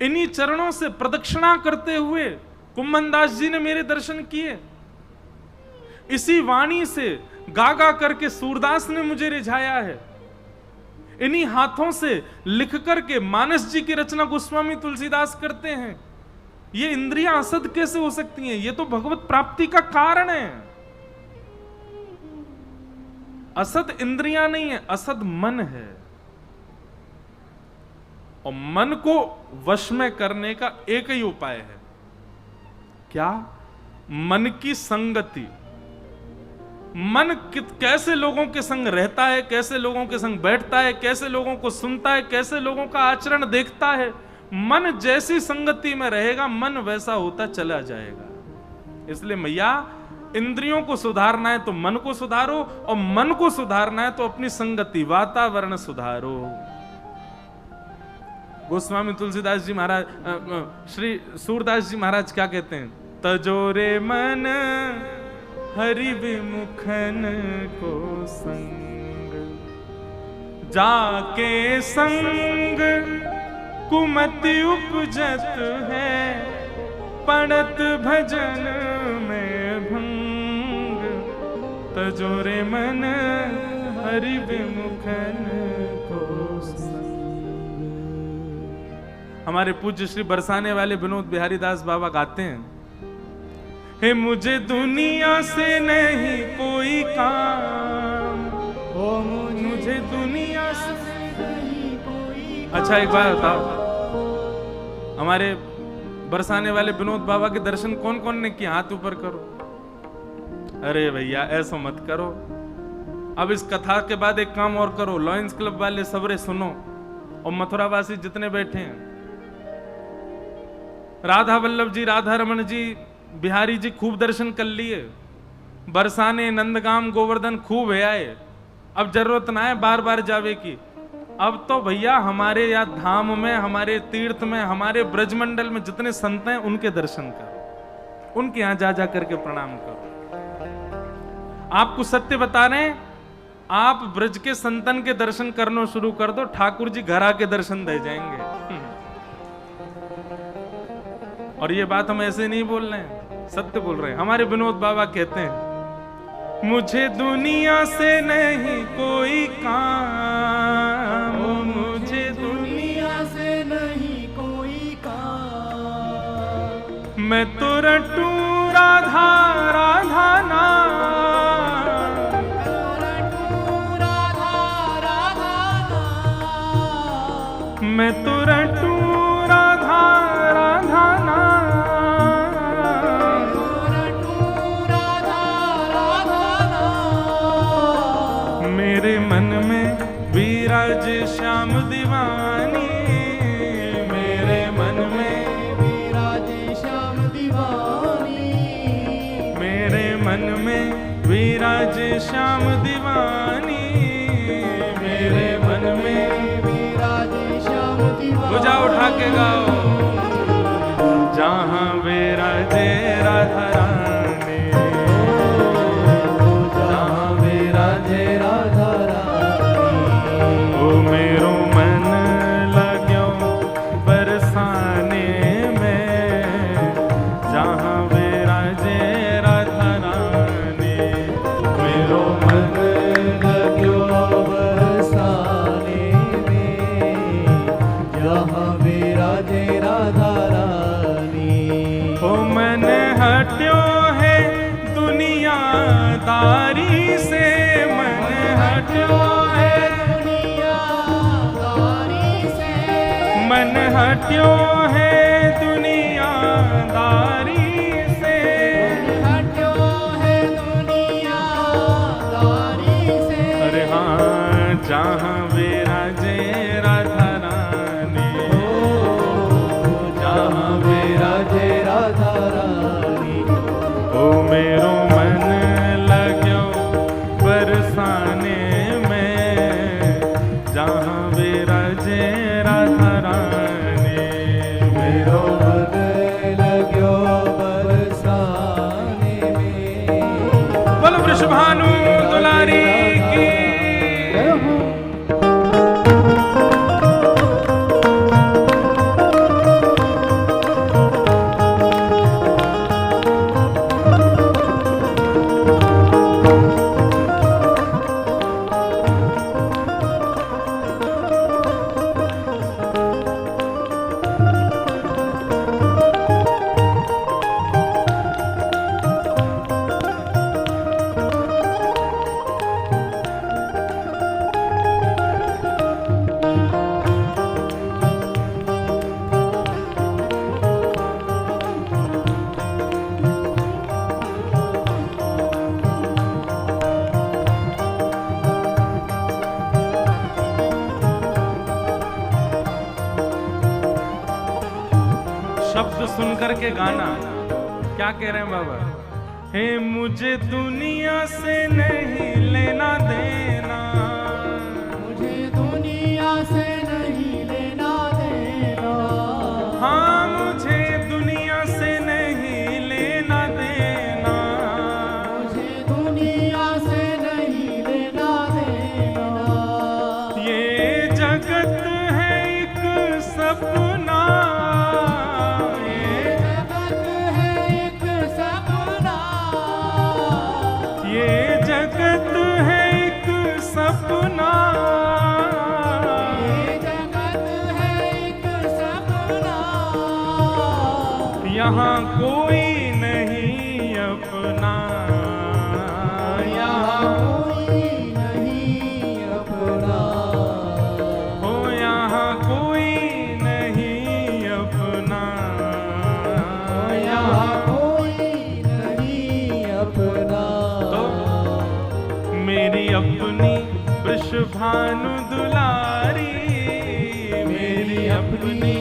A: इन्हीं चरणों से प्रदक्षिणा करते हुए कुम्भनदास जी ने मेरे दर्शन किए, इसी वाणी से गा गा करके सूरदास ने मुझे रिझाया है, इन्हीं हाथों से लिख करके मानस जी की रचना गोस्वामी तुलसीदास करते हैं। ये इंद्रियां असद कैसे हो सकती हैं? ये तो भगवत प्राप्ति का कारण है। असद इंद्रियां नहीं है, असद मन है। और मन को वश में करने का एक ही उपाय है। क्या? मन की संगति। मन कैसे लोगों के संग रहता है, कैसे लोगों के संग बैठता है, कैसे लोगों को सुनता है, कैसे लोगों का आचरण देखता है, मन जैसी संगति में रहेगा मन वैसा होता चला जाएगा। इसलिए मैया इंद्रियों को सुधारना है तो मन को सुधारो, और मन को सुधारना है तो अपनी संगति वातावरण सुधारो। गोस्वामी तुलसीदास जी महाराज, श्री सूरदास जी महाराज क्या कहते हैं? तजोरे मन हरि विमुखन को संग, जाके संग कुमति उपजत है, पड़त भजन में भंग। तजोरे मन हरि विमुखन को संग। हमारे पूज्य श्री बरसाने वाले विनोद बिहारी दास बाबा गाते हैं, हे मुझे दुनिया से नहीं कोई काम, ओ मुझे दुनिया से नहीं कोई काम। अच्छा एक बात बताओ, हमारे बरसाने वाले विनोद बाबा के दर्शन कौन कौन ने किया? हाथ ऊपर करो। अरे भैया ऐसा मत करो। अब इस कथा के बाद एक काम और करो, लॉयंस क्लब वाले सबरे सुनो, और मथुरावासी जितने बैठे हैं, राधा वल्लभ जी, राधा रमन जी, बिहारी जी खूब दर्शन कर लिए, बरसाने, नंदगाम, गोवर्धन खूब है आए। अब जरूरत ना है बार बार जावे की। अब तो भैया हमारे या धाम में, हमारे तीर्थ में, हमारे ब्रजमंडल में जितने संत हैं उनके दर्शन करो, उनके यहां जा जा करके प्रणाम करो। आपको सत्य बता रहे हैं, आप ब्रज के संतन के दर्शन करना शुरू कर दो, ठाकुर जी घर आके दर्शन दे जाएंगे। और ये बात हम ऐसे नहीं बोल रहे हैं, सत्य बोल रहे हैं। हमारे विनोद बाबा कहते हैं, मुझे दुनिया से नहीं कोई काम, मुझे दुनिया से नहीं कोई काम, मैं तो रटूं राधा राधा नाम, मैं तो रटूं राधा राधा नाम, मेरे मन में विराज श्याम दीवानी, मेरे मन में विराज श्याम दीवानी, मेरे मन में विराज श्याम दीवानी, मेरे मन में विराज श्याम दीवानी। भुजा उठा के गाओ, जहां विराजे राधा रानी, जहां विराजे राधा रानी, ओ मेरो मन लाग्यो बरसाने में, जहां विराजे राधा रानी, मेरो मन लाग्यो बरसाने में, जहां विराजे राधा रानी। ओ मन हट्यो है दुनियादारी से, मन हट्यो है दुनियादारी से, मन हट्यो है दुनियादारी से, मन शब्द सुन करके गाना। क्या कह रहे हैं बाबा? हे मुझे दुनिया से नहीं लेना देना,
B: मुझे दुनिया से नहीं लेना देना।
A: हाँ मुझे दुनिया से नहीं लेना देना,
B: मुझे दुनिया से नहीं लेना देना।
A: ये जगत है एक सपना,
B: ये जगत है एक सपना।
A: ये जगत है एक सपना,
B: ये जगत है एक सपना।
A: यहाँ कोई नहीं अपना, यहाँ
B: कोई नहीं अपना।
A: हो यहाँ कोई नहीं अपना,
B: यहाँ कोई नहीं अपना।
A: तो मेरी अपनी वृषभानु दुलारी, मेरी अपनी